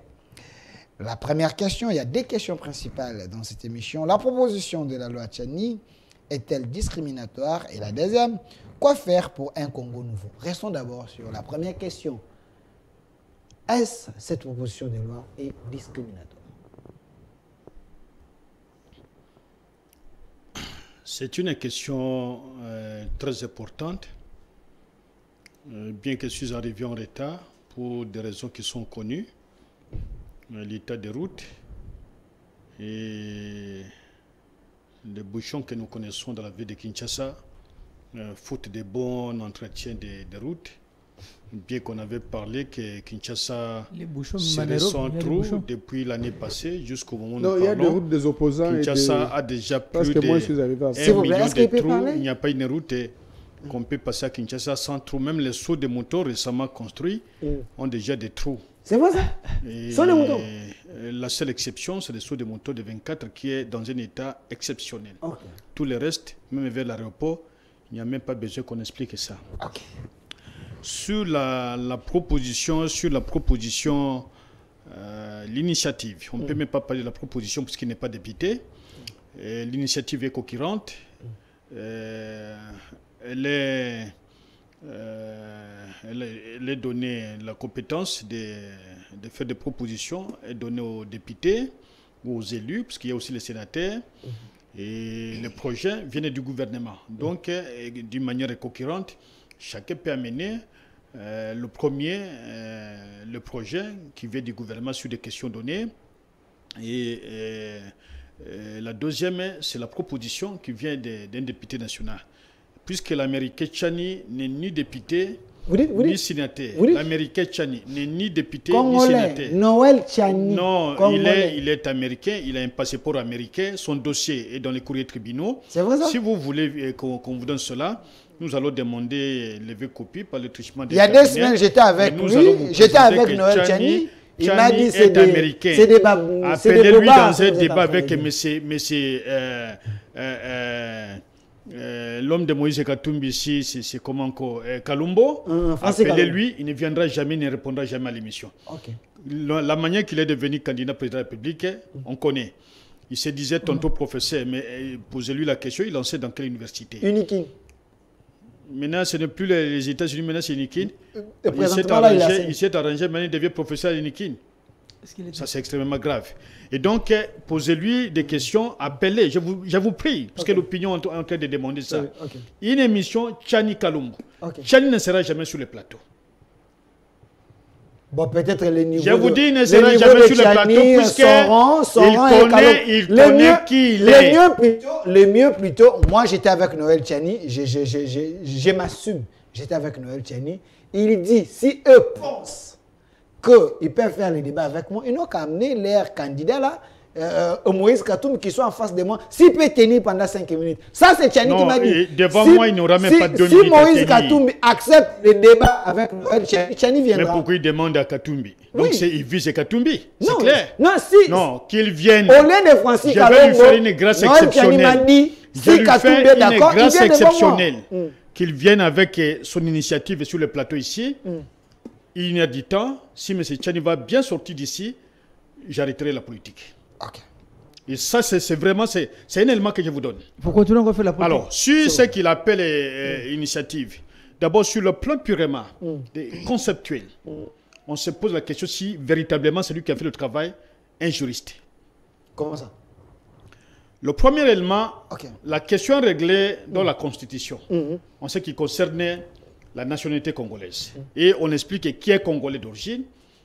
La première question, il y a deux questions principales dans cette émission. La proposition de la loi Tchani est-elle discriminatoire? Et la deuxième, quoi faire pour un Congo nouveau? Restons d'abord sur la première question. Est-ce cette proposition de loi est discriminatoire? C'est une question très importante, bien que je suis arrivé en retard pour des raisons qui sont connues. L'état des routes et les bouchons que nous connaissons dans la ville de Kinshasa, faute de bon entretien des routes, bien qu'on avait parlé que Kinshasa serait sans trou depuis l'année passée jusqu'au moment où nous parlons. Il y a des routes des opposants. Kinshasa a déjà plus de 1 million de trous. Il n'y a pas une route qu'on peut passer à Kinshasa sans trou. Même les sauts de motos récemment construits ont déjà des trous. C'est vrai ça? Sans les motos? La seule exception, c'est le saut de moto de 24 qui est dans un état exceptionnel. Okay. Tout le reste, même vers l'aéroport, il n'y a même pas besoin qu'on explique ça. Okay. Sur la proposition, l'initiative, on ne peut même pas parler de la proposition puisqu'il n'est pas député. L'initiative est cohérente. Elle est donnée la compétence de faire des propositions, est donnée aux députés ou aux élus, parce qu'il y a aussi les sénateurs, et les projets viennent du gouvernement. Donc, d'une manière cohérente, chacun peut amener le projet qui vient du gouvernement sur des questions données, et la deuxième, c'est la proposition qui vient d'un député national. Puisque l'Américain Tchani n'est ni député, ni sénateur. L'Américain Tchani n'est ni député, ni sénateur. Noël Tchani. Non, il est américain, il a un passeport américain, son dossier est dans les courriers tribunaux. C'est vrai ça? Si vous voulez qu'on vous donne cela, nous allons demander lever copie par le truchement des Il y a 2 semaines, j'étais avec lui, j'étais avec Noël Tchani. Il m'a dit c'est américain. C'est des babous. Appelez-lui dans un débat avec l'homme de Moïse Katumbi ici, c'est comment encore Kalumbo. Appelez-lui, il ne viendra jamais, il ne répondra jamais à l'émission. Okay. La manière qu'il est devenu candidat président de la République, on connaît. Il se disait tantôt professeur, mais posez-lui la question, il enseigne dans quelle université? Unikin. Maintenant, ce n'est plus les États-Unis, maintenant c'est Unikin. Il s'est arrangé, maintenant il devient professeur à Unikin. Ça, c'est extrêmement grave. Et donc, posez-lui des questions, appelez, je vous prie, parce que l'opinion est en train de demander ça. Okay. Une émission Tchani Kalumbo. Okay. Tchani ne sera jamais sur le plateau. Bon, peut-être les niveaux. Je vous dis, il ne sera jamais sur le plateau, puisqu'il connaît qui il est. Le mieux plutôt, moi j'étais avec Noël Tchani, je m'assume, j'étais avec Noël Tchani, il dit, si eux pensent qu'ils peuvent faire les débats avec moi, ils n'ont qu'à amener leurs candidats là, Moïse Katumbi qui sont en face de moi, s'il peut tenir pendant 5 minutes. Ça, c'est Tchani qui m'a dit. Devant moi, il n'aura même pas de minutes. Si Moïse Katumbi accepte le débat avec Noël Tchani viendra. Mais pourquoi il demande à Katumbi? Donc il vise Katumbi, c'est clair. Non, qu'il vienne. Au lieu de Francis Kalumbo, je vais lui faire une grâce exceptionnelle. M'a dit, si Katumbi est d'accord, il vient devant moi. Qu'il vienne avec son initiative sur le plateau ici. Il y a du temps, si M. Tchani va bien sortir d'ici, j'arrêterai la politique. Okay. Et ça, c'est vraiment, c'est un élément que je vous donne. Il faut continuer à faire la politique. Alors, sur ce qu'il appelle initiative, d'abord sur le plan purement conceptuel, on se pose la question si véritablement celui qui a fait le travail est un juriste. Comment ça? Le premier élément, la question réglée dans la Constitution, en ce qui concernait la nationalité congolaise. Et on explique qui est congolais d'origine,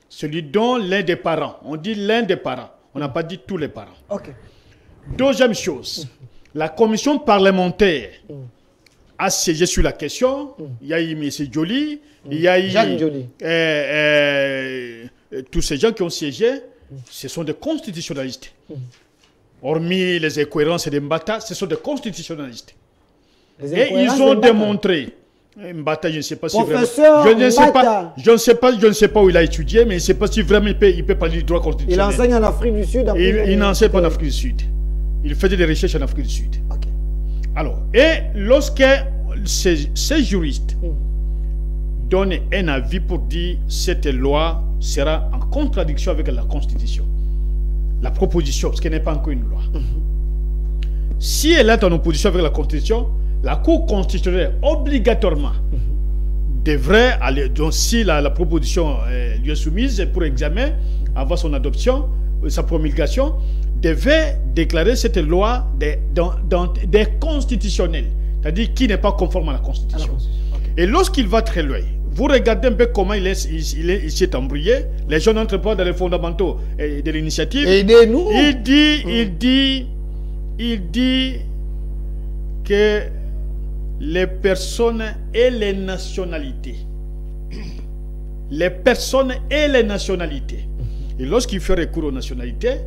celui dont l'un des parents. On dit l'un des parents. On n'a pas dit tous les parents. Deuxième chose, la commission parlementaire a siégé sur la question. Il y a eu M. Joly, il y a eu Jacques Joly. Tous ces gens qui ont siégé, ce sont des constitutionnalistes. Hormis les incohérences de Mbata, ce sont des constitutionnalistes. Et ils ont démontré. Mbata, je ne sais pas si vraiment. Je ne sais pas où il a étudié, mais je ne sais pas si vraiment il peut parler du droit constitutionnel. Il enseigne en Afrique du Sud. Il n'enseigne pas en Afrique du Sud. Il faisait des recherches en Afrique du Sud. Alors, et lorsque ces juristes donnent un avis pour dire cette loi sera en contradiction avec la Constitution, la proposition, parce qu'elle n'est pas encore une loi. Si elle est en opposition avec la Constitution, la Cour constitutionnelle, obligatoirement, devrait aller, donc si la proposition lui est soumise pour examen, avant son adoption, sa promulgation, devait déclarer cette loi des constitutionnels, c'est-à-dire qui n'est pas conforme à la Constitution. Et lorsqu'il va très loin, vous regardez un peu comment il s'est embrouillé, les gens n'entrent pas dans les fondamentaux de l'initiative. Aidez-nous. Il dit que les personnes et les nationalités. Les personnes et les nationalités. Et lorsqu'il fait recours aux nationalités,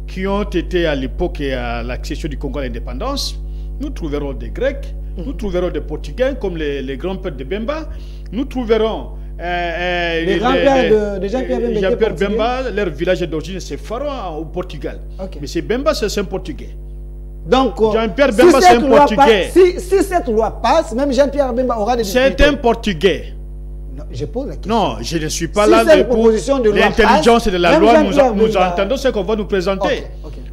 qui ont été à l'époque à l'accession du Congo à l'indépendance, nous trouverons des Grecs, nous trouverons des Portugais comme les grands-pères de Bemba, nous trouverons les grands-pères de Jean-Pierre Bemba, leur village d'origine c'est Faro au Portugal. Mais c'est Bemba, c'est un Portugais. Donc, Jean-Pierre Bemba, c'est un Portugais. Si cette loi passe, même Jean-Pierre Bemba aura des difficultés. C'est un Portugais. Non, je pose la question. Non, je ne suis pas là pour l'intelligence de la loi. Nous entendons ce qu'on va nous présenter.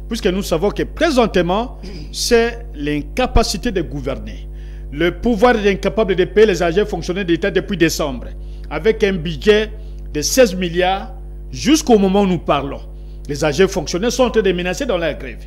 Puisque nous savons que présentement, c'est l'incapacité de gouverner. Le pouvoir est incapable de payer les agents fonctionnaires de l'État depuis décembre, avec un budget de 16 milliards jusqu'au moment où nous parlons. Les agents fonctionnaires sont en train de menacer dans la grève.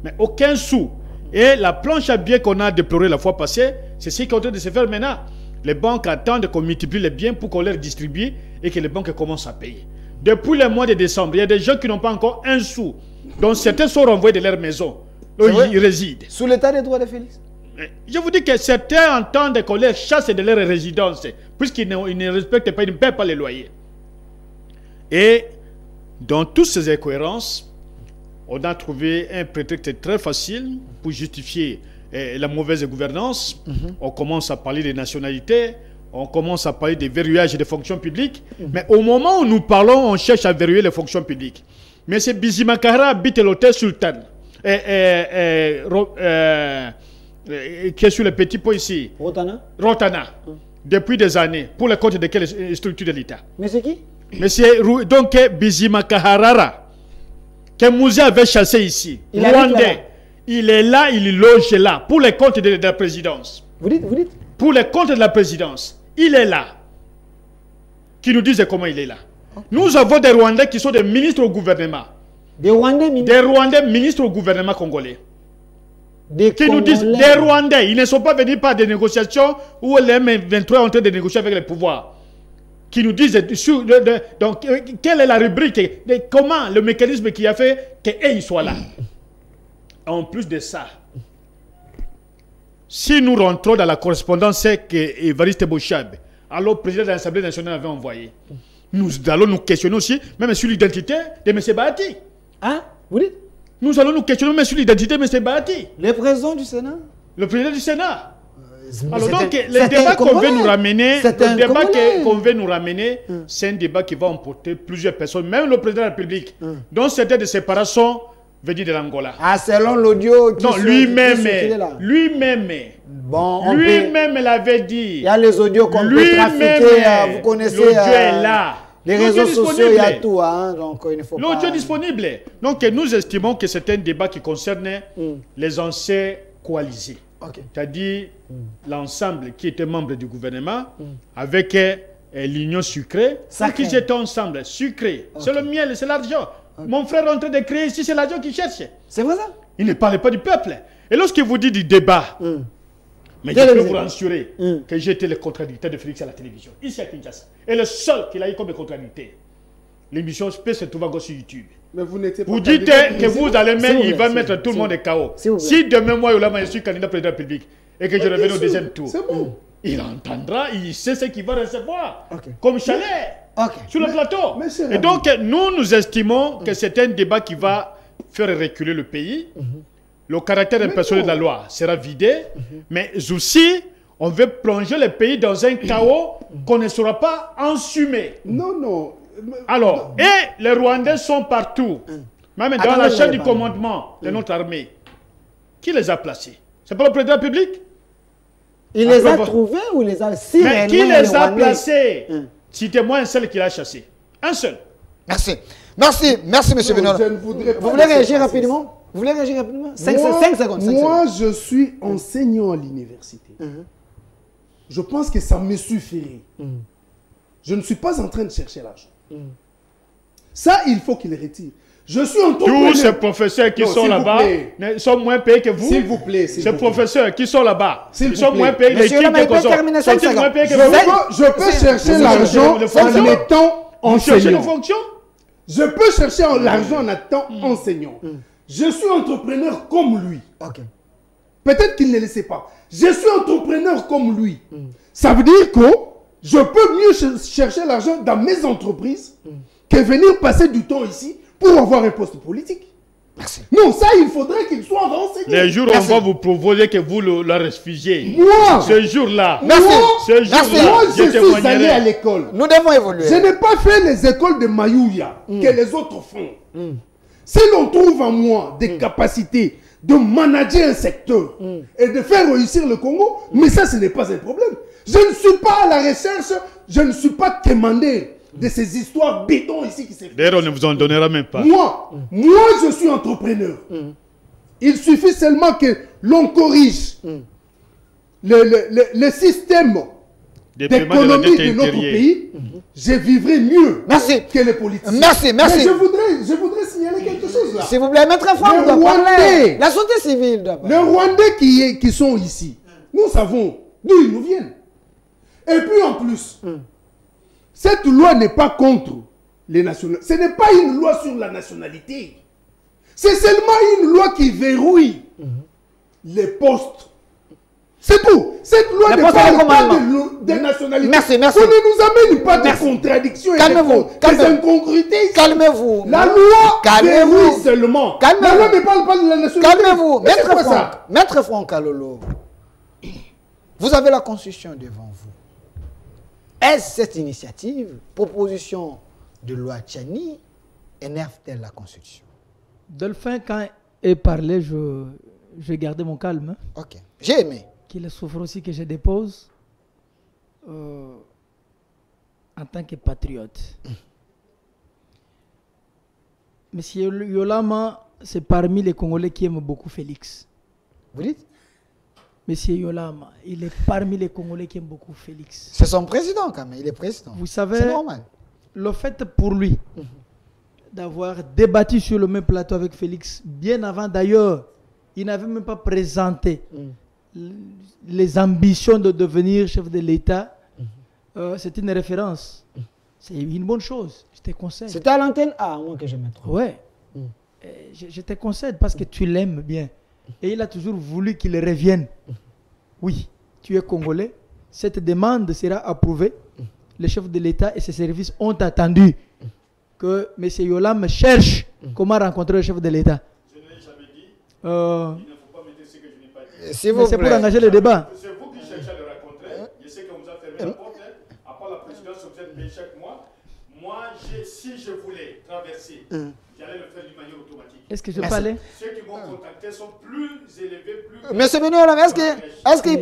Mais aucun sou. Et la planche à billets qu'on a déplorée la fois passée, c'est ce qui est en train de se faire maintenant. Les banques attendent qu'on multiplie les biens pour qu'on les distribue et que les banques commencent à payer. Depuis le mois de décembre, il y a des gens qui n'ont pas encore un sou, dont certains sont renvoyés de leur maison, où ils résident. Sous l'état des droits de Félix. Je vous dis que certains entendent qu'on les chasse de leur résidence, puisqu'ils ne respectent pas, ils ne paient pas les loyers. Et dans toutes ces incohérences, on a trouvé un prétexte très facile pour justifier la mauvaise gouvernance. On commence à parler des nationalités, on commence à parler des verrouillages des fonctions publiques. Mais au moment où nous parlons, on cherche à verrouiller les fonctions publiques. Mais c'est Bizimakara habite l'hôtel Sultan. qui est sur le petit pont ici. Rotana. Depuis des années. Pour le compte de quelle structure de l'État? Mais c'est qui? Monsieur donc Bizima Kaharara, que Mouzi avait chassé ici. Rwandais. Il est là, il loge là. Pour les comptes de la présidence. Vous dites? Pour les comptes de la présidence. Il est là. Qui nous disent comment il est là. Okay. Nous avons des Rwandais qui sont des ministres au gouvernement. Des Rwandais ministres au gouvernement congolais. Qui nous disent des Rwandais. Ils ne sont pas venus par des négociations où les M23 est en train de négocier avec les pouvoirs. Qui nous disent donc quelle est la rubrique, comment le mécanisme qui a fait qu'ils soient là. En plus de ça, si nous rentrons dans la correspondance que Évariste Bochab, alors le président de l'Assemblée nationale avait envoyé, nous allons nous questionner aussi, même sur l'identité de M. Bahati. Hein? Vous dites? Nous allons nous questionner même sur l'identité de M. Bahati. Le président du Sénat? Le président du Sénat. Alors donc, le débat qu'on veut nous ramener, c'est un débat qui va emporter plusieurs personnes, même le président de la République, dont certains de ses parents sont venus de l'Angola. Ah, selon l'audio qui non, lui-même, il avait dit. Il y a les audios qu'on peut trafiquer, vous connaissez. L'audio est là. Les réseaux sociaux, il y a tout, hein, donc il ne faut pas... L'audio est disponible. Donc nous estimons que c'est un débat qui concerne les anciens coalisés. C'est-à-dire l'ensemble qui était membre du gouvernement avec l'union sucrée. Qui étaient ensemble, sucré. C'est le miel, c'est l'argent. Mon frère est en train de créer ici, c'est l'argent qu'il cherche. C'est vrai ça? Il ne parlait pas du peuple. Et lorsqu'il vous dit du débat, mais je peux vous rassurer que j'ai été le contradicteur de Félix à la télévision, ici à Kinshasa. Et le seul qu'il a eu comme contradicteur. L'émission peut se trouver sur YouTube. Mais vous n'étiez pas. Vous dites que vous allez mettre, il va mettre tout le monde KO. Si demain, moi, je suis candidat président de la République et que je reviens au deuxième tour, il entendra, il sait ce qu'il va recevoir. Comme chalet. Sur le plateau. Et donc, nous estimons que c'est un débat qui va faire reculer le pays. Le caractère impersonnel de la loi sera vidé. Mais aussi, on veut plonger le pays dans un chaos qu'on ne saura pas ensumer. Non. Alors, et les Rwandais sont partout. Même dans la chaîne du commandement de notre armée. Qui les a placés? C'est pas le président de la République? Il les a trouvés ou il les a... Mais qui les a placés? Citez-moi un seul qui l'a chassé. Un seul. Merci, monsieur Benoît. Vous voulez réagir rapidement? 5 secondes. Moi, je suis enseignant à l'université. Je pense que ça me suffirait. Je ne suis pas en train de chercher l'argent. Ça, il faut qu'il retire. Je suis entrepreneur. Tous ces professeurs qui sont là-bas sont moins payés que vous. S'il vous plaît. Ces professeurs qui sont là-bas, ils sont moins payés que Je peux chercher l'argent en étant enseignant. Je peux chercher l'argent en étant enseignant. Je suis entrepreneur comme lui. Peut-être qu'il ne le sait pas. Je suis entrepreneur comme lui. Ça veut dire que je peux mieux chercher l'argent dans mes entreprises que venir passer du temps ici pour avoir un poste politique. Non, ça, il faudrait qu'il soit renseigné. Les jours où on va vous proposer que vous le réfugiez. Moi, ce jour-là. Moi, je suis allé à l'école. Nous devons évoluer. Je n'ai pas fait les écoles de Mayouya que les autres font. Si l'on trouve en moi des capacités de manager un secteur et de faire réussir le Congo, mais ça, ce n'est pas un problème. Je ne suis pas à la recherche, je ne suis pas commandé de ces histoires bidons ici qui se font. D'ailleurs, on ne vous en donnera même pas. Moi, je suis entrepreneur. Il suffit seulement que l'on corrige le système d'économie de notre pays. Je vivrai mieux que les politiciens. Merci. Mais je voudrais signaler quelque chose là. S'il vous plaît, Maître Franck doit parler. La société civile d'abord. Les Rwandais qui sont ici, nous savons d'où ils nous viennent. Et puis en plus, cette loi n'est pas contre les nationalités. Ce n'est pas une loi sur la nationalité. C'est seulement une loi qui verrouille les postes. C'est tout. Cette loi ne parle pas de nationalité. Merci. On ne nous amène pas de contradictions et des incongruités. Calmez-vous. La loi verrouille seulement. La loi ne parle pas de la nationalité. Calmez-vous. Maître Franck Kalolo, vous avez la Constitution devant vous. Est-ce cette initiative, proposition de loi Tchani, énerve-t-elle la Constitution? Delphin, quand il parlait, je vais garder mon calme. Ok. J'ai aimé. Qu'il souffre aussi que je dépose en tant que patriote. Monsieur Yolama, c'est parmi les Congolais qui aiment beaucoup Félix. Vous dites? Monsieur Yolama, il est parmi les Congolais qui aiment beaucoup Félix. C'est son président quand même, il est président. Vous savez, c'est normal. Le fait pour lui d'avoir débattu sur le même plateau avec Félix, bien avant d'ailleurs, il n'avait même pas présenté les ambitions de devenir chef de l'État. C'est une référence. C'est une bonne chose. Je te conseille. C'était à l'antenne A, moi que je me trompe. Ouais. Je te conseille parce que tu l'aimes bien. Et il a toujours voulu qu'il revienne. Oui, tu es Congolais. Cette demande sera approuvée. Les chefs de l'État et ses services ont attendu que M. Yolam cherche comment rencontrer le chef de l'État. Je ne l'ai jamais dit. Il ne faut pas mettre ce que je n'ai pas dit. Mais c'est pour engager le débat. C'est vous qui cherchez à le rencontrer. Je sais qu'on vous a fermé la porte. À part la présidence, vous êtes payé chaque mois. Moi, si je voulais traverser, j'allais le faire d'une manière automatique. Est-ce que je peux aller? Ceux qui m'ont contacté sont plus élevés, plus... Monsieur Beniolam, est-ce qu'il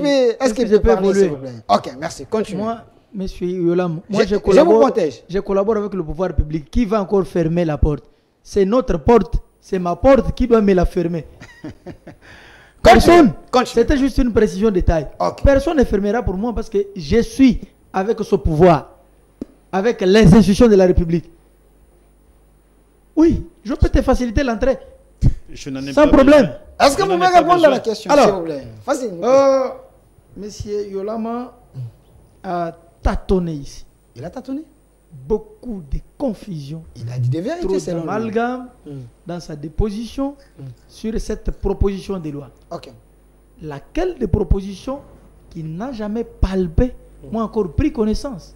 peut parler, s'il vous plaît? Ok, merci. Continue. Moi, monsieur Yolam, je collabore avec le pouvoir public. Qui va encore fermer la porte? C'est notre porte. C'est ma porte qui doit me la fermer. Personne. C'était juste une précision de taille. Okay. Personne ne fermera pour moi parce que je suis avec ce pouvoir, avec les institutions de la République. Oui, je peux te faciliter l'entrée. Sans problème. Est-ce que vous pouvez répondre à la question, s'il vous plaît? Facile. Monsieur Yolama a tâtonné ici. Il a tâtonné? Beaucoup de confusion. Il a dit des vérités, trop d'amalgame dans sa déposition sur cette proposition de loi. Ok. Laquelle des propositions qui n'a jamais palpé, moi encore pris connaissance.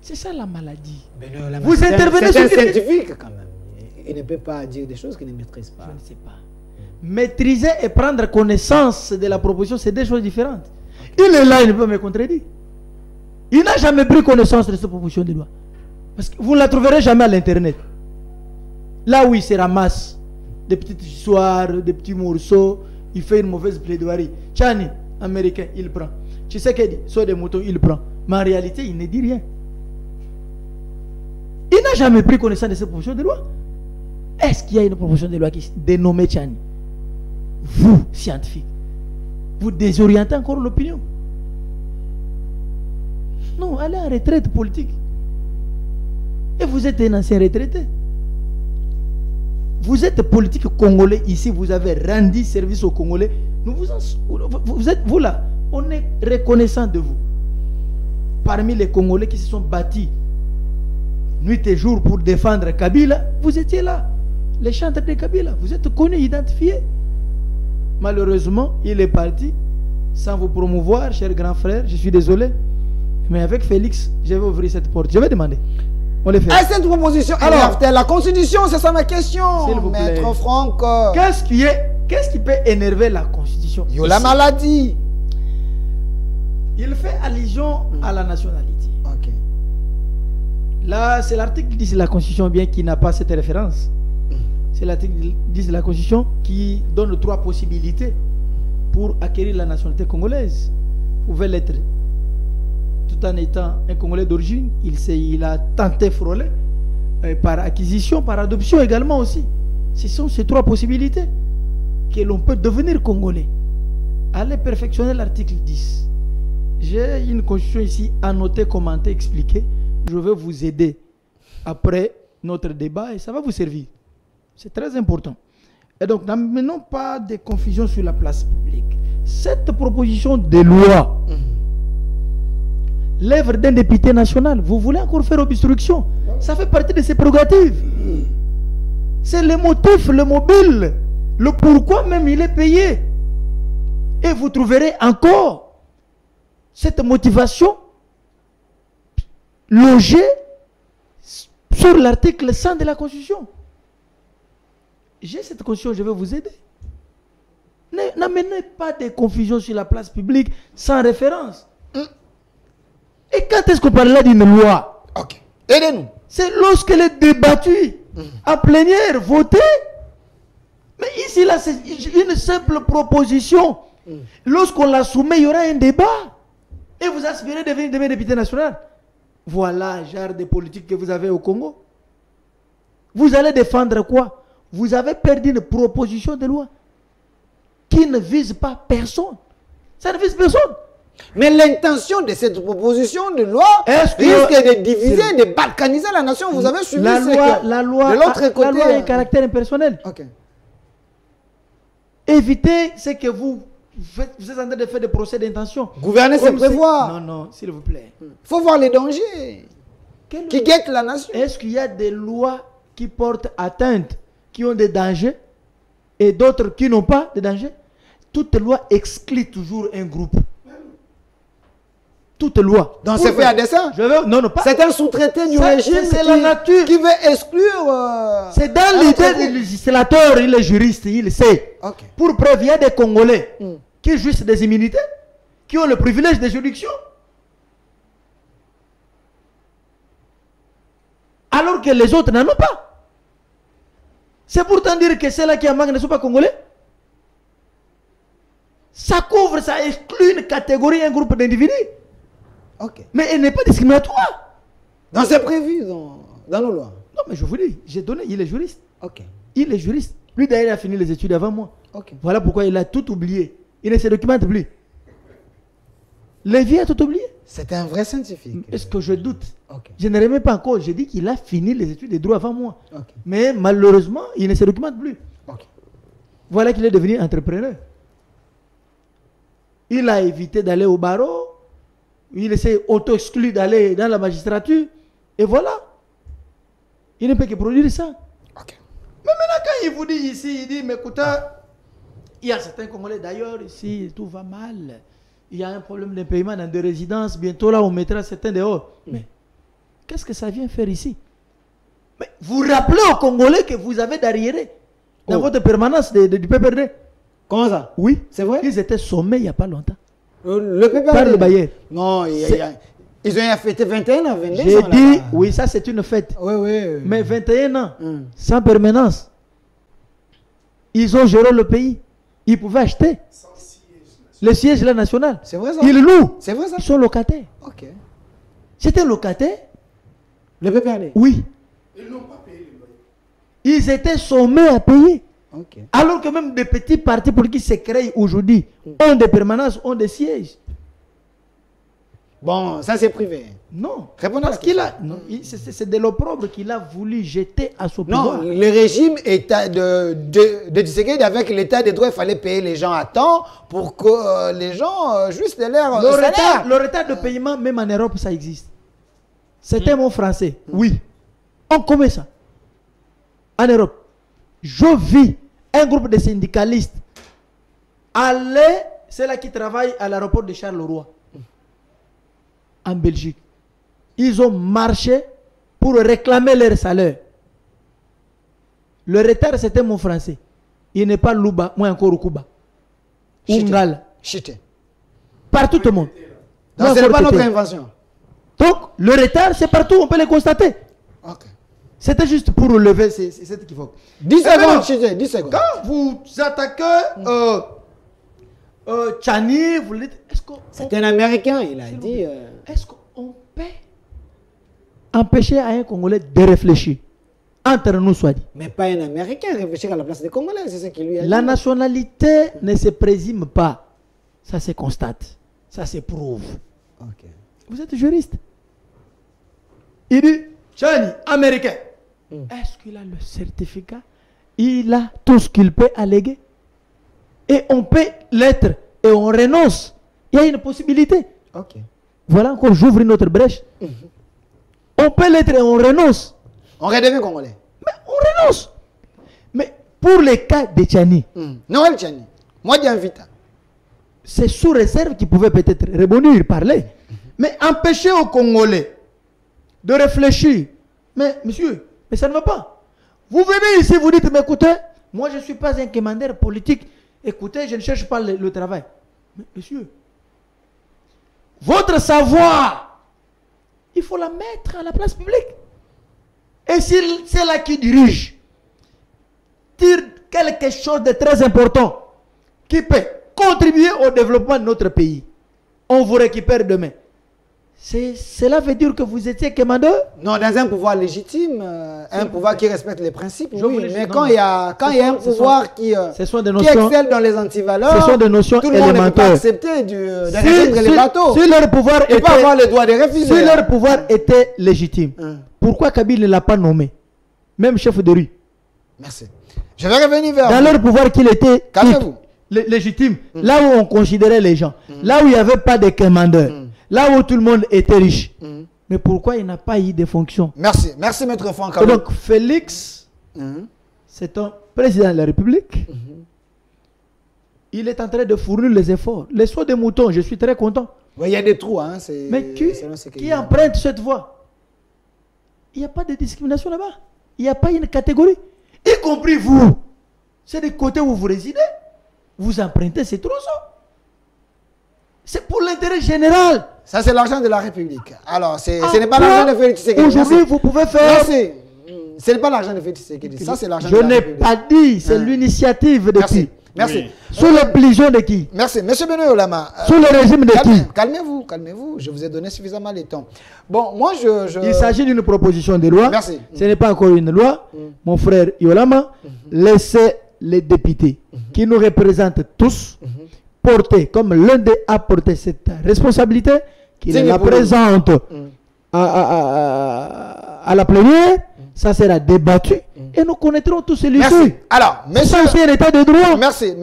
C'est ça la maladie. Vous intervenez sur un scientifique quand même. Il ne peut pas dire des choses qu'il ne maîtrise pas. Je ne sais pas. Maîtriser et prendre connaissance de la proposition, c'est deux choses différentes. Il est là, il ne peut me contredire. Il n'a jamais pris connaissance de cette proposition de loi. Parce que vous ne la trouverez jamais à l'internet. Là où il se ramasse des petites histoires, des petits morceaux, il fait une mauvaise plaidoirie. Chani, américain, il prend. Tu sais qu'il dit, soit des motos, il prend. Mais en réalité, il ne dit rien. Il n'a jamais pris connaissance de cette proposition de loi. Est-ce qu'il y a une proposition de loi qui est dénommée Chani? Vous, scientifique, vous désorientez encore l'opinion. Non, allez en retraite politique. Et vous êtes un ancien retraité. Vous êtes politique congolais ici, vous avez rendu service aux Congolais. Vous êtes vous là, on est reconnaissant de vous. Parmi les Congolais qui se sont battus nuit et jour pour défendre Kabila, vous étiez là. Les chantres de Kabila, vous êtes connus, identifiés. Malheureusement, il est parti sans vous promouvoir, cher grand frère. Je suis désolé. Mais avec Félix, je vais ouvrir cette porte. Je vais demander. On les fait. Est-ce cette proposition énerve-t-elle la Constitution? C'est ça ma question, s'il vous plaît. Maître Franck. Qu'est-ce qui peut énerver la Constitution? Il y a la maladie. Il fait allusion à la nationalité. Ok. Là, c'est l'article 10 de la Constitution, bien qui n'a pas cette référence. C'est l'article 10 de la Constitution qui donne 3 possibilités pour acquérir la nationalité congolaise. Vous pouvez l'être tout en étant un Congolais d'origine. Il a tenté frôler par acquisition, par adoption également aussi. Ce sont ces 3 possibilités que l'on peut devenir Congolais. Allez perfectionner l'article 10. J'ai une constitution ici annotée, commentée, expliquée. Je vais vous aider après notre débat et ça va vous servir. C'est très important. Et donc, n'amenons pas de confusion sur la place publique. Cette proposition de loi, l'œuvre d'un député national, vous voulez encore faire obstruction? Ça fait partie de ses prérogatives. C'est le motif, le mobile, le pourquoi même il est payé. Et vous trouverez encore cette motivation logée sur l'article 100 de la Constitution. J'ai cette constitution, je vais vous aider. N'amenez pas de confusion sur la place publique sans référence. Et quand est-ce qu'on parle là d'une loi? Ok. Aidez-nous. C'est lorsqu'elle est débattue, en plénière, votée. Mais ici, là, c'est une simple proposition. Lorsqu'on la soumet, il y aura un débat. Et vous aspirez de devenir député national. Voilà le genre de politique que vous avez au Congo. Vous allez défendre quoi? Vous avez perdu une proposition de loi qui ne vise pas personne. Ça ne vise personne. Mais l'intention de cette proposition de loi risque de diviser, de balkaniser la nation. Vous avez suivi la loi de l'autre côté. La loi a un caractère impersonnel. Okay. Évitez ce que vous êtes en train de faire des procès d'intention. Gouverner, c'est prévoir. Non, non, s'il vous plaît. Il faut voir les dangers qui guettent la nation. Est-ce qu'il y a des lois qui portent atteinte, qui ont des dangers, et d'autres qui n'ont pas de dangers? Toute loi exclut toujours un groupe. Toute loi. Donc c'est fait à dessein. Non, non, pas. C'est un sous-traité du régime la nature qui veut exclure. C'est dans l'idée du législateur, il est juriste, il sait. Okay. Pour preuve, il y a des Congolais qui jouissent des immunités, qui ont le privilège de juridiction. Alors que les autres n'en ont pas. C'est pourtant dire que ceux-là qui en manquent ne sont pas Congolais. Ça couvre, ça exclut une catégorie, un groupe d'individus. Okay. Mais elle n'est pas discriminatoire. Donc c'est prévu dans nos lois. Non, mais je vous dis, j'ai donné, il est juriste. Okay. Il est juriste. Lui d'ailleurs, il a fini les études avant moi. Okay. Voilà pourquoi il a tout oublié. Il ne se documente plus. Lévy a tout oublié. C'est un vrai scientifique. Est-ce que je doute? Okay. Je ne remets pas encore. J'ai dit qu'il a fini les études de droit avant moi. Okay. Mais malheureusement, il ne se documente plus. Okay. Voilà qu'il est devenu entrepreneur. Il a évité d'aller au barreau. Il s'est auto-exclu d'aller dans la magistrature. Et voilà. Il ne peut que produire ça. Okay. Mais maintenant, quand il vous dit ici, il dit, mais écoutez, il y a certains Congolais d'ailleurs, ici, tout va mal. Il y a un problème de paiement dans des résidences. Bientôt, là, on mettra certains dehors. Mais qu'est-ce que ça vient faire ici? Mais vous rappelez aux Congolais que vous avez d'arriéré dans votre permanence du PPRD. Comment ça? Oui. C'est vrai? Ils étaient sommés il n'y a pas longtemps. Le PPRD? Par le Bayer. Non, ils ont fêté 21 ans, 22 ans. J'ai dit, oui, ça c'est une fête. Oui, oui. Mais 21 ans, sans permanence. Ils ont géré le pays. Ils pouvaient acheter le siège là national. C'est vrai ça? Ils louent. C'est vrai ça? Ils sont locataires. Ok. C'était locataire? Le PPRD? Oui. Ils n'ont pas payé le bail. Ils étaient sommés à payer. Okay. Alors que même des petits partis politiques se créent aujourd'hui, ont des permanences, ont des sièges. Bon, ça c'est privé. Non. Répondez parce qu'il a. C'est de l'opprobre qu'il a voulu jeter à son pouvoir. Non, le régime de Tshisekedi avec l'état des droits, il fallait payer les gens à temps pour que les gens jouissent de leur salaire. Le retard de paiement, même en Europe, ça existe. C'est un mot français. Oui. On commet ça. En Europe. Je vis un groupe de syndicalistes. C'est là qui travaillent à l'aéroport de Charleroi. En Belgique. Ils ont marché pour réclamer leur salaire. Le retard, c'était mon français. Il n'est pas Luba, moi encore Kuba. Ungala. Chité. Partout au monde. Donc ce n'est pas notre invention. Donc, le retard, c'est partout, on peut le constater. Ok. C'était juste pour relever cette équivoque. 10 secondes, Chité, 10 secondes. Quand vous attaquez Tchani, vous dites, c'est un Américain, il a dit. Est-ce qu'on peut empêcher à un Congolais de réfléchir? Entre nous, soit dit. Mais pas un Américain réfléchir à la place des Congolais, c'est ce qui lui a dit. La nationalité ne se présume pas. Ça se constate. Ça se prouve. Okay. Vous êtes juriste. Il dit, Tchani, Américain. Est-ce qu'il a le certificat? Il a tout ce qu'il peut alléguer. Et on peut l'être et on renonce. Il y a une possibilité. Ok. Voilà encore, j'ouvre une autre brèche. On peut l'être et on renonce. On redevient Congolais. Mais on renonce. Mais pour les cas de Tchani. Noël Tchani. Moi, j'invite. C'est sous réserve qu'il pouvait peut-être rebondir, parler. Mais empêcher aux Congolais de réfléchir. Mais monsieur, mais ça ne va pas. Vous venez ici, vous dites, mais écoutez, moi je ne suis pas un commandeur politique. Écoutez, je ne cherche pas le travail. Mais monsieur, votre savoir, il faut la mettre à la place publique. Et si c'est là qui dirige, tire quelque chose de très important qui peut contribuer au développement de notre pays, on vous récupère demain. Cela veut dire que vous étiez commandeur? Non, dans un pouvoir légitime, un pouvoir qui respecte les principes, oui. Mais quand il y a un pouvoir qui excelle dans les antivaleurs, ce sont des notions tout le monde ne peut pas accepter de restreindre les bateaux. Si leur pouvoir et pas avoir le droit de refuser. Si leur pouvoir était légitime, pourquoi Kabila ne l'a pas nommé? Même chef de rue. Merci. Je vais revenir vers vous. Dans leur pouvoir qu'il était légitime, là où on considérait les gens, là où il n'y avait pas de commandeur, là où tout le monde était riche. Mais pourquoi il n'a pas eu de fonction? Merci. Merci, Maître Franck. Donc, Félix, c'est un président de la République. Il est en train de fournir les efforts. Les sauts de moutons, je suis très content. Oui, il y a des trous. Hein, mais qui emprunte cette voie? Il n'y a pas de discrimination là-bas. Il n'y a pas une catégorie. Y compris vous. C'est du côté où vous résidez. Vous empruntez ces trousseaux. C'est pour l'intérêt général. Ça, c'est l'argent de la République. Alors, ce n'est pas l'argent de Félix Tshisekedi. Aujourd'hui, vous pouvez faire... Merci. Ce n'est pas l'argent de Félix Tshisekedi. Ça, c'est l'argent de la République. Je n'ai pas dit. C'est l'initiative de qui? Merci. Oui. Sous les prisions de qui? Merci. Monsieur Benoît Yolama. Sous le régime de qui? Calmez-vous, calmez-vous. Je vous ai donné suffisamment de temps. Bon, moi, il s'agit d'une proposition de loi. Merci. Ce n'est pas encore une loi. Mon frère Yolama, laissez les députés qui nous représentent tous porter, comme l'un des a porté cette responsabilité, qu'il la présente à la plénière. Ça sera débattu et nous connaîtrons tous celui-ci. Merci. Alors, monsieur, c'est un état de droit. Merci.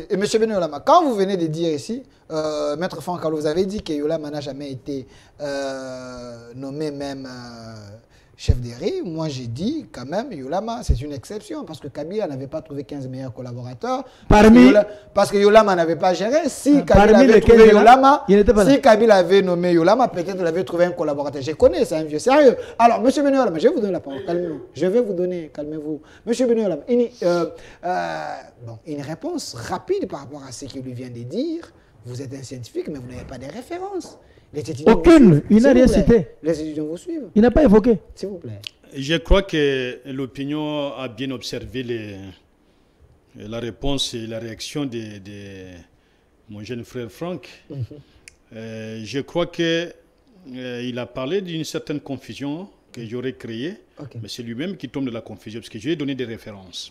Et monsieur Benoît Yolama, quand vous venez de dire ici, Maître Franck, vous avez dit que Yolama n'a jamais été nommé même chef des RI. Moi, j'ai dit quand même, Yolama, c'est une exception parce que Kabila n'avait pas trouvé 15 meilleurs collaborateurs. Parce que Yolama n'avait pas géré. Si Kabila avait trouvé Yolama, si Kabila avait nommé Yolama, peut-être il avait trouvé un collaborateur. Je connais, c'est un vieux sérieux. Alors, monsieur Benoît Yolama, je vais vous donner la parole. Calmez-vous. Je vais vous donner, calmez-vous. Monsieur Benoît Yolama, une réponse rapide par rapport à ce qu'il lui vient de dire. Vous êtes un scientifique, mais vous n'avez pas de références. Aucune, il n'a rien cité. Les étudiants vous suivent. Il n'a pas évoqué. S'il vous plaît. Je crois que l'opinion a bien observé la réponse et la réaction de mon jeune frère Franck. Je crois qu'il a parlé d'une certaine confusion que j'aurais créée, mais c'est lui-même qui tombe de la confusion, parce que je lui ai donné des références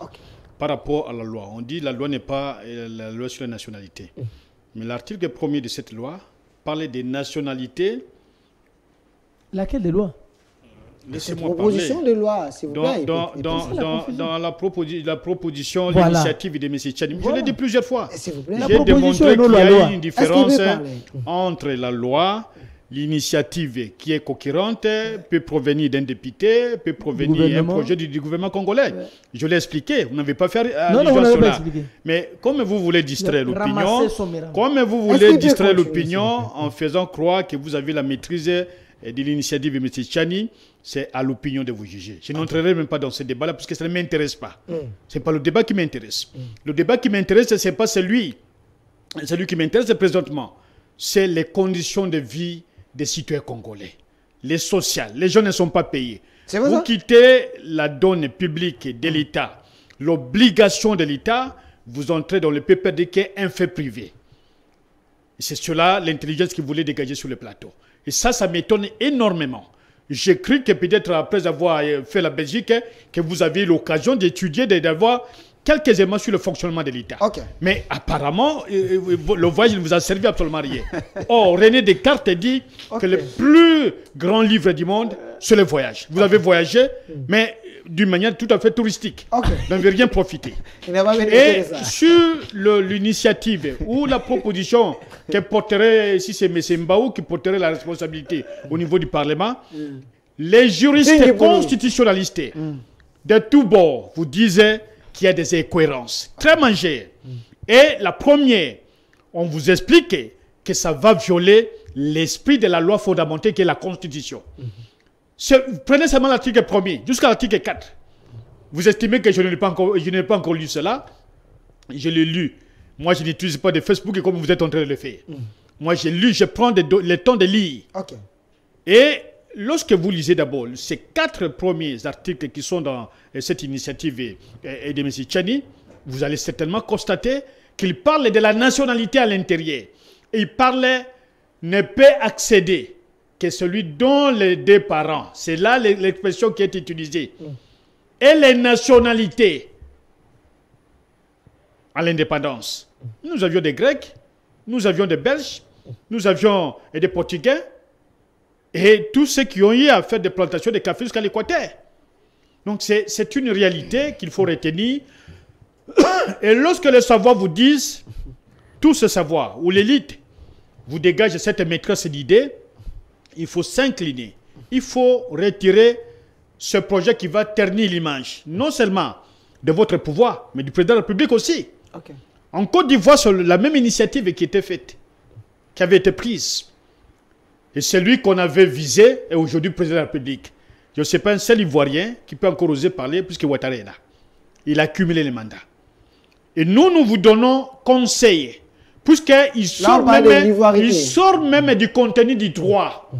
par rapport à la loi. On dit que la loi n'est pas la loi sur la nationalité. Mais l'article 1er de cette loi parlait des nationalités. Laquelle des lois? Laissez-moi proposition de loi, s'il vous plaît. Dans la proposition, l'initiative de M. Tchani. Je l'ai dit plusieurs fois. J'ai démontré qu'il y a une différence entre la loi, l'initiative qui est cohérente, peut provenir d'un député, peut provenir d'un projet du gouvernement congolais. Je l'ai expliqué, vous n'avez pas fait allusion à cela. Mais comme vous voulez distraire l'opinion, en faisant croire que vous avez la maîtrise de l'initiative de M. Tchani, c'est à l'opinion de vous juger. Je n'entrerai même pas dans ce débat-là parce que ça ne m'intéresse pas. Ce n'est pas le débat qui m'intéresse. Le débat qui m'intéresse, ce n'est pas celui qui m'intéresse présentement. C'est les conditions de vie des citoyens congolais. Les sociales. Les gens ne sont pas payés. Vous quittez la donne publique de l'État, l'obligation de l'État, vous entrez dans le PPD qui est un fait privé. C'est cela l'intelligence qu'il voulait dégager sur le plateau. Et ça m'étonne énormément. J'ai cru que peut-être après avoir fait la Belgique, que vous avez l'occasion d'étudier, d'avoir quelques éléments sur le fonctionnement de l'État. Mais apparemment, le voyage ne vous a servi absolument rien. Or, René Descartes dit que le plus grand livre du monde, c'est le voyage. Vous avez voyagé, mais d'une manière tout à fait touristique. Vous n'avez rien profité. Et sur l'initiative ou la proposition que porterait, si c'est M. Mbaou qui porterait la responsabilité au niveau du Parlement, les juristes constitutionnalistes de tous bords vous disaient qu'il y a des incohérences très majeures. Et la première, on vous explique que ça va violer l'esprit de la loi fondamentale qui est la Constitution. Prenez seulement l'article 1er jusqu'à l'article 4. Vous estimez que je n'ai pas encore lu cela. Je l'ai lu. Moi, je n'utilise pas de Facebook comme vous êtes en train de le faire. Moi, j'ai lu, je prends le temps de lire. Et lorsque vous lisez d'abord ces 4 premiers articles qui sont dans cette initiative de M. Tchani, vous allez certainement constater qu'il parle de la nationalité à l'intérieur. Il parlait ne peut accéder que celui dont les deux parents. C'est là l'expression qui est utilisée. Et les nationalités à l'indépendance. Nous avions des Grecs, nous avions des Belges, nous avions des Portugais et tous ceux qui ont eu à faire des plantations de café jusqu'à l'Équateur. Donc c'est une réalité qu'il faut retenir. Et lorsque les savoirs vous disent, tout ce savoir, ou l'élite vous dégage cette maîtresse d'idées, il faut s'incliner. Il faut retirer ce projet qui va ternir l'image, non seulement de votre pouvoir, mais du président de la République aussi. Okay. En Côte d'Ivoire, c'est la même initiative qui était faite, qui avait été prise. Et celui qu'on avait visé est aujourd'hui président de la République. Je ne sais pas un seul Ivoirien qui peut encore oser parler puisque Ouattara est là. Il a cumulé les mandats. Et nous vous donnons conseil, puisqu'il sort même du contenu du droit.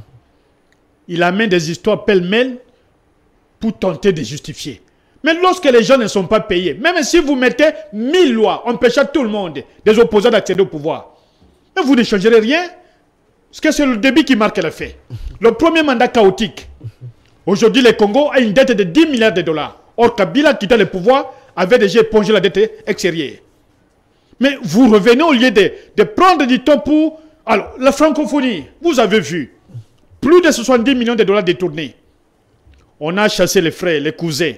Il amène des histoires pêle-mêle pour tenter de justifier. Mais lorsque les gens ne sont pas payés, même si vous mettez 1000 lois, empêchant tout le monde, des opposants d'accéder au pouvoir, mais vous ne changerez rien, parce que c'est le débit qui marque le fait. Le premier mandat chaotique. Aujourd'hui, le Congo a une dette de 10 milliards de dollars. Or, Kabila, quittant le pouvoir, avait déjà épongé la dette extérieure. Mais vous revenez au lieu de prendre du temps pour... Alors, la francophonie, vous avez vu, plus de 70 millions de dollars détournés. On a chassé les frères, les cousins.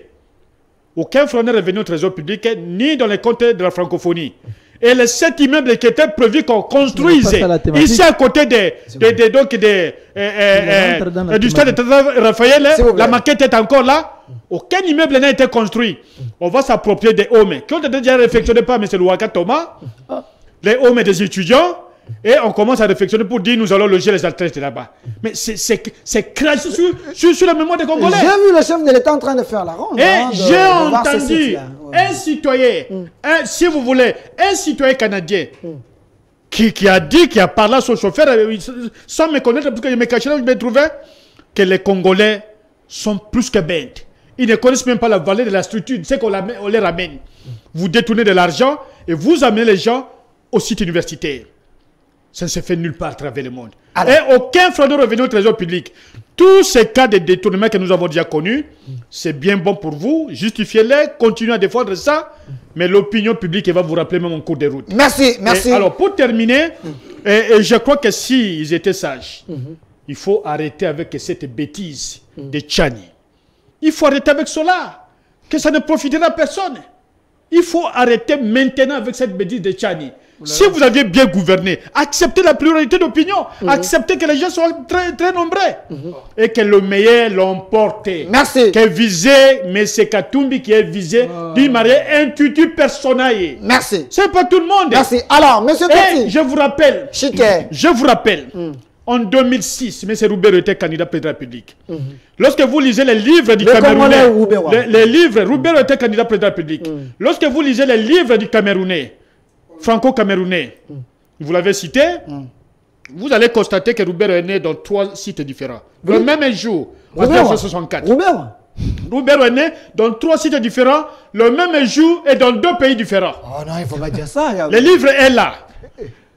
Aucun franc n'est revenu au trésor public, ni dans les comptes de la francophonie. Et les 7 immeubles qui étaient prévus qu'on construise ici à côté du stade de Raphaël, la maquette est encore là. Aucun immeuble n'a été construit. On va s'approprier des hommes qui ont déjà réflexionné par M. Louaka Thomas, les hommes des étudiants, et on commence à réflexionner pour dire nous allons loger les athlètes là-bas. Mais c'est craché sur la mémoire des Congolais. J'ai vu le chef de l'État en train de faire la ronde. Et j'ai entendu un citoyen, si vous voulez, un citoyen canadien qui a dit, qui a parlé à son chauffeur, sans me connaître, parce que je me cachais là où je me trouvais, que les Congolais sont plus que bêtes. Ils ne connaissent même pas la valeur de la structure. C'est qu'on les ramène. Vous détournez de l'argent et vous amenez les gens au site universitaire. Ça ne se fait nulle part à travers le monde. Alors, et aucun fraudeur revenu au trésor public. Tous ces cas de détournement que nous avons déjà connus, c'est bien bon pour vous. Justifiez-les, continuez à défendre ça. Mais l'opinion publique va vous rappeler même en cours de route. Merci, merci. Et alors, pour terminer, et je crois que s'ils étaient sages, il faut arrêter avec cette bêtise de Tchani. Il faut arrêter avec cela. Que ça ne profitera à personne. Il faut arrêter maintenant avec cette bêtise de Tchani. Si vous aviez bien gouverné, acceptez la pluralité d'opinion, acceptez que les gens soient très, très nombreux et que le meilleur l'emporte. Merci. Que visé, mais c'est Katumbi qui est visé, dit marié intuitu personnel. Merci. C'est pas tout le monde. Merci. Alors, monsieur Tati. Je vous rappelle, en 2006, M. Roubero était candidat président de la République. Lorsque vous lisez les livres du Camerounais, Roubero était candidat président de la République. Lorsque vous lisez les livres du Camerounais, franco-camerounais, vous l'avez cité, vous allez constater que Roubero est né dans 3 sites différents. Le même jour, en 1964. Roubero est né dans 3 sites différents, le même jour et dans 2 pays différents. Oh non, il ne faut pas dire ça. Le livre est là.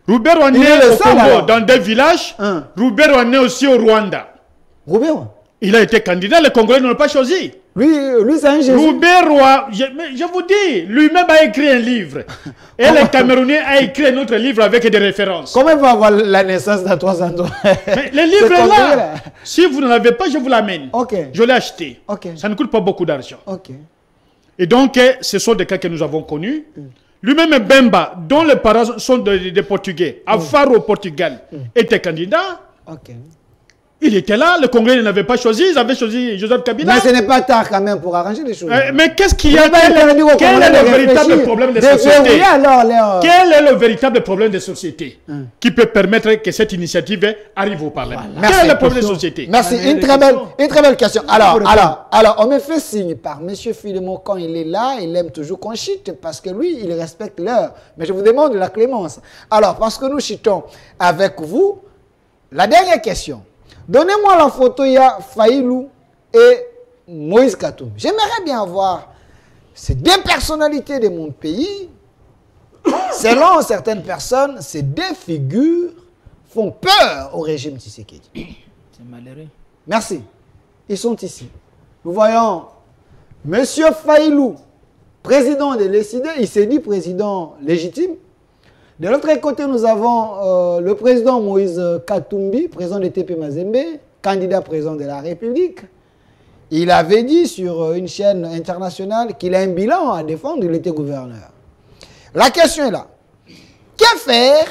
Roubero est né au Congo, dans des villages. Roubero est né aussi au Rwanda. Il a été candidat, les Congolais ne l'ont pas choisi. Lui c'est un Jésus. Roubero, je vous dis, lui-même a écrit un livre. Et les Camerounais ont écrit un autre livre avec des références. Comment il va avoir la naissance de 300 ans? Mais le livre est là. Si vous n'en avez pas, je vous l'amène. Je l'ai acheté. Ça ne coûte pas beaucoup d'argent. Et donc, ce sont des cas que nous avons connus. Lui-même, Bemba, dont les parents sont des Portugais, à Faro au Portugal, était candidat. Il était là, le Congrès ne l'avait pas choisi, ils avaient choisi Joseph Kabila. Mais ce n'est pas tard quand même pour arranger les choses. Mais qu'est-ce qu'il y a? Quel est le véritable problème des sociétés? Quel est le véritable problème des sociétés qui peut permettre que cette initiative arrive au Parlement? Quel est le problème des sociétés? Merci, une très belle question. Alors, on me fait signe par M. Philemon, quand il est là, il aime toujours qu'on chite parce que lui, il respecte l'heure. Mais je vous demande la clémence. Alors, parce que nous chitons avec vous, la dernière question. Donnez-moi la photo, il y a Faïlou et Moïse Katumbi. J'aimerais bien voir ces deux personnalités de mon pays, selon certaines personnes, ces deux figures font peur au régime Tshisekedi. C'est malheureux. Merci. Ils sont ici. Nous voyons M. Faïlou, président de l'ECD, il s'est dit président légitime. De l'autre côté, nous avons le président Moïse Katumbi, président de TP Mazembe, candidat président de la République. Il avait dit sur une chaîne internationale qu'il a un bilan à défendre, il était gouverneur. La question est là. Que faire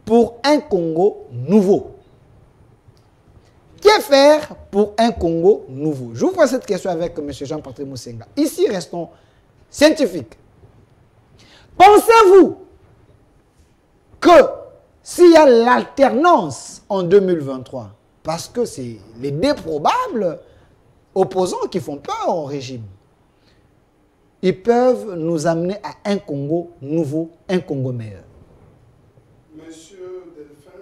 pour un Congo nouveau? Que faire pour un Congo nouveau? Je vous pose cette question avec M. Jean-Patrick Moussenga. Ici, restons scientifiques. Pensez-vous que s'il y a l'alternance en 2023, parce que c'est les deux probables opposants qui font peur au régime, ils peuvent nous amener à un Congo nouveau, un Congo meilleur? Monsieur Delphin,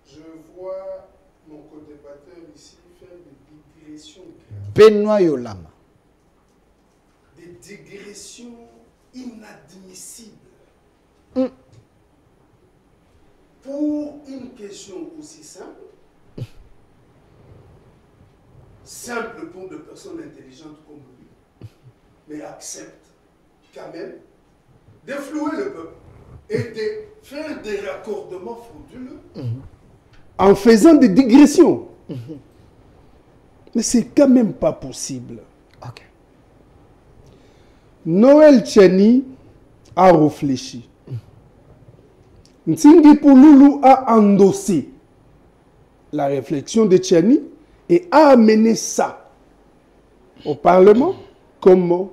je vois mon co-débatteur ici faire des digressions. Benoît Yolama. Des digressions inadmissibles. Pour une question aussi simple, simple pour des personnes intelligentes comme lui, mais accepte quand même de flouer le peuple et de faire des raccordements frauduleux en faisant des digressions. Mais c'est quand même pas possible. Okay. Noël Tchani a réfléchi. Ntingi Pouloulou a endossé la réflexion de Tchani et a amené ça au Parlement comme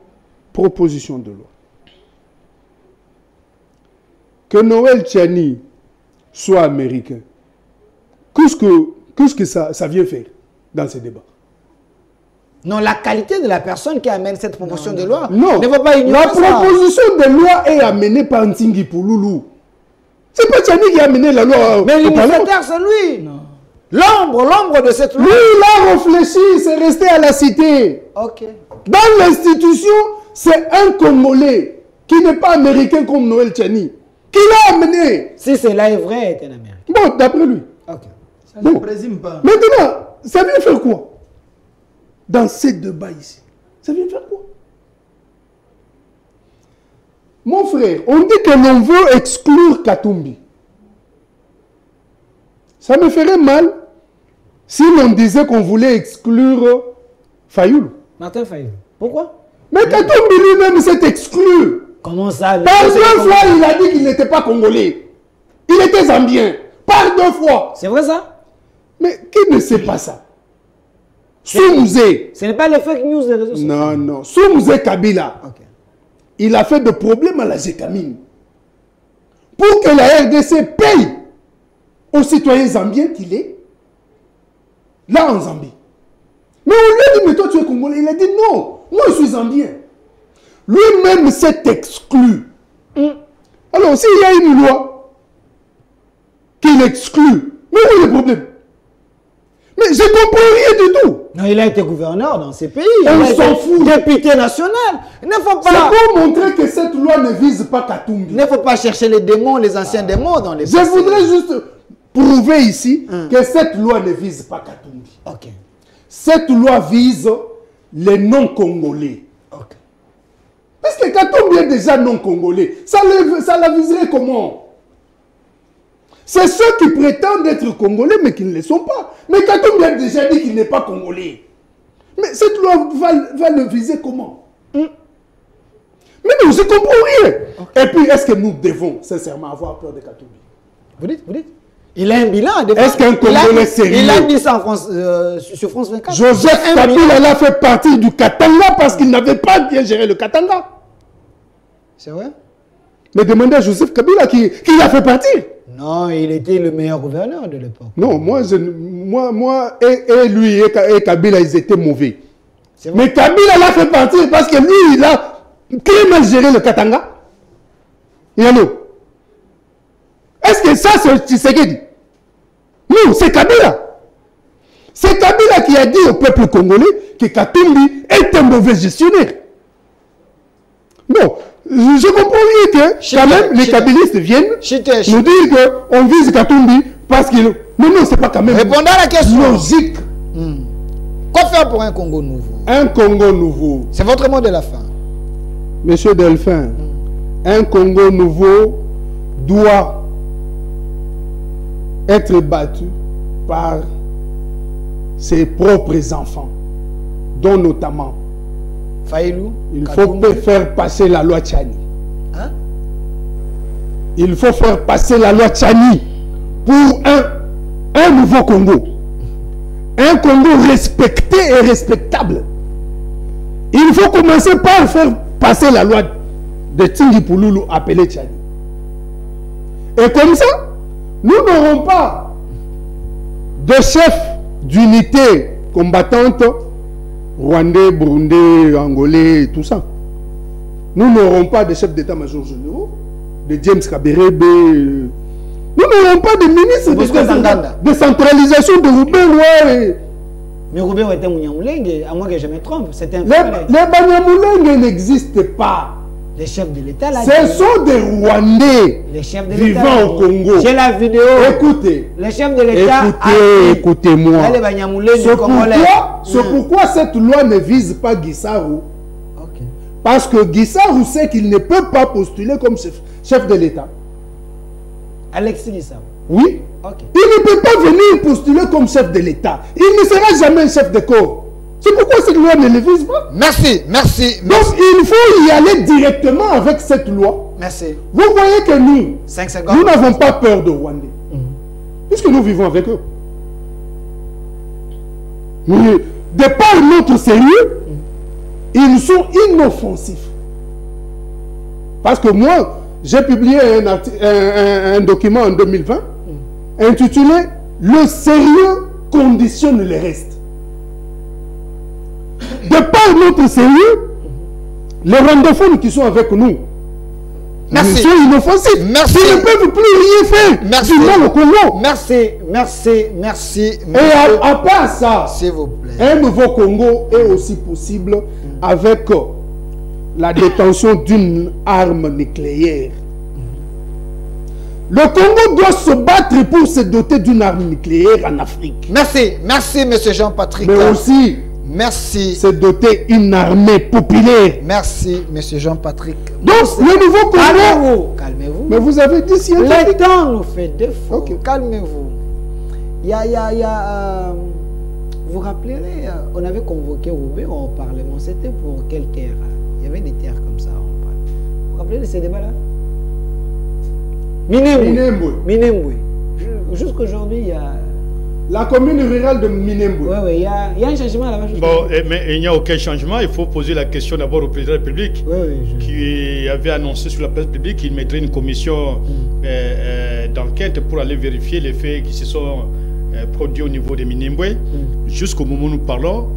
proposition de loi. Que Noël Tchani soit américain, qu'est-ce que ça vient faire dans ces débats? Non, la qualité de la personne qui amène cette proposition de loi non, ne faut pas ignorer la proposition de loi est amenée par Ntingi Pouloulou. C'est pas Tchani qui a amené la loi. Mais l'initiateur, c'est lui. L'ombre de cette loi. Lui, il a réfléchi, c'est resté à la cité. Ok. Dans l'institution, c'est un Congolais qui n'est pas américain comme Noël Tchani qui l'a amené. Si cela est vrai, c'est un Américain. Bon, d'après lui. Ok. Ça ne présume pas. Maintenant, ça vient faire quoi dans ces débats ici? Ça vient faire quoi? Mon frère, on dit que l'on veut exclure Katumbi. Ça me ferait mal si l'on disait qu'on voulait exclure Fayoulou. Martin Fayoulou. Pourquoi? Mais Katumbi lui-même s'est exclu. Comment ça? Par 2 fois, il a dit qu'il n'était pas congolais. Il était zambien. Par 2 fois. C'est vrai ça? Mais qui ne sait pas ça? Soumouze. Ce n'est pas les fake news des réseaux sociaux. Non, non. Soumouze Kabila. Okay. Il a fait des problèmes à la Gécamine. Pour que la RDC paye aux citoyens zambiens qu'il est, là en Zambie. Mais on lui a dit, mais toi tu es congolais. Il a dit non, moi je suis zambien. Lui-même s'est exclu. Alors s'il y a une loi qui l'exclut, mais où est le problème? Mais je ne comprends rien du tout. Non, il a été gouverneur dans ces pays. On s'en fout. Député national. Il ne faut pas... C'est pour montrer que cette loi ne vise pas Katumbi. Il ne faut pas chercher les démons, les anciens démons dans les... Je voudrais juste prouver ici que cette loi ne vise pas Katumbi. Ok. Cette loi vise les non-congolais. Ok. Parce que Katumbi est déjà non-congolais. Ça la viserait comment? C'est ceux qui prétendent être congolais mais qui ne le sont pas. Mais Katumbi a déjà dit qu'il n'est pas congolais. Mais cette loi va le viser comment? Mais non, je ne comprends rien. Okay. Et puis, est-ce que nous devons sincèrement avoir peur de Katumbi? Vous dites il a un bilan. Est-ce qu'un Congolais sérieux? Il a dit ça en France, sur France 24. Joseph Kabila a fait partie du Katanga parce qu'il n'avait pas bien géré le Katanga. C'est vrai? Mais demandez à Joseph Kabila qui a fait partie. Non, il était le meilleur gouverneur de l'époque. Non, moi et lui et Kabila, ils étaient mauvais. Mais Kabila l'a fait partie parce que lui, il a très mal géré le Katanga. Yano. Est-ce que ça, c'est Tshisekedi? Non, c'est Kabila. C'est Kabila qui a dit au peuple congolais que Katumbi est un mauvais gestionnaire. Non, je comprends bien que quand même les kabylistes viennent nous dire qu'on vise Katumbi parce qu'il... Non, c'est pas quand même... Répondez à la question. Logique. Quoi faire pour un Congo nouveau? Un Congo nouveau. C'est votre mot de la fin. Monsieur Delphin, un Congo nouveau doit être battu par ses propres enfants, dont notamment Faïlou, il faut faire passer la loi Tchani. Hein? Il faut faire passer la loi Tchani pour un nouveau Congo. Un Congo respecté et respectable. Il faut commencer par faire passer la loi de Tingi Pouloulou appelée Tchani. Et comme ça, nous n'aurons pas de chef d'unité combattante rwandais, burundais, angolais, tout ça. Nous n'aurons pas de chef d'état-major généraux, de James Kaberebe. Nous n'aurons pas de ministre de centralisation de Roubaix. Mais Roubaix était Mouniamoulenge, à moins que je me trompe. Les Banyamulenge n'existent pas. Les chefs de l'État là. Ce sont des Rwandais vivant au Congo. J'ai la vidéo. Écoutez. Les chefs de l'État. Écoutez-moi. C'est pourquoi cette loi ne vise pas Guissarou. Parce que Guissarou sait qu'il ne peut pas postuler comme chef de l'État. Alexis Guissarou. Oui. Il ne peut pas venir postuler comme chef de l'État. Il ne sera jamais un chef de corps. C'est pourquoi cette loi ne le vise pas. Merci. Donc il faut y aller directement avec cette loi. Merci. Vous voyez que nous n'avons pas peur de Rwandais. Puisque nous vivons avec eux. Mais de par notre sérieux, ils sont inoffensifs. Parce que moi, j'ai publié un document en 2020 intitulé « Le sérieux conditionne le reste ». De par notre sérieux, les rwandophones qui sont avec nous, ils sont inoffensifs. Ils ne peuvent plus rien faire du mal au Congo. Merci. Et à part ça, s'il vous plaît, un nouveau Congo est aussi possible avec la détention d'une arme nucléaire. Le Congo doit se battre pour se doter d'une arme nucléaire en Afrique. Merci, monsieur Jean-Patrick. Mais aussi, se doter une armée populaire. Merci, monsieur Jean-Patrick. Donc, le nouveau Congo... Calmez-vous. Mais vous avez dit si... Le temps nous fait défaut. Calmez-vous. Vous vous rappellerez, on avait convoqué Roubaix au Parlement. C'était pour quelle terre? Il y avait des terres comme ça. Vous vous rappelez de ces débats-là? Minembwe. Jusqu'aujourd'hui, il y a... La commune rurale de Minembwe. Oui, il y a un changement là-bas. Bon, mais il n'y a aucun changement. Il faut poser la question d'abord au président de la République, qui avait annoncé sur la place publique qu'il mettrait une commission d'enquête pour aller vérifier les faits qui se sont produits au niveau de Minembwe. Jusqu'au moment où nous parlons,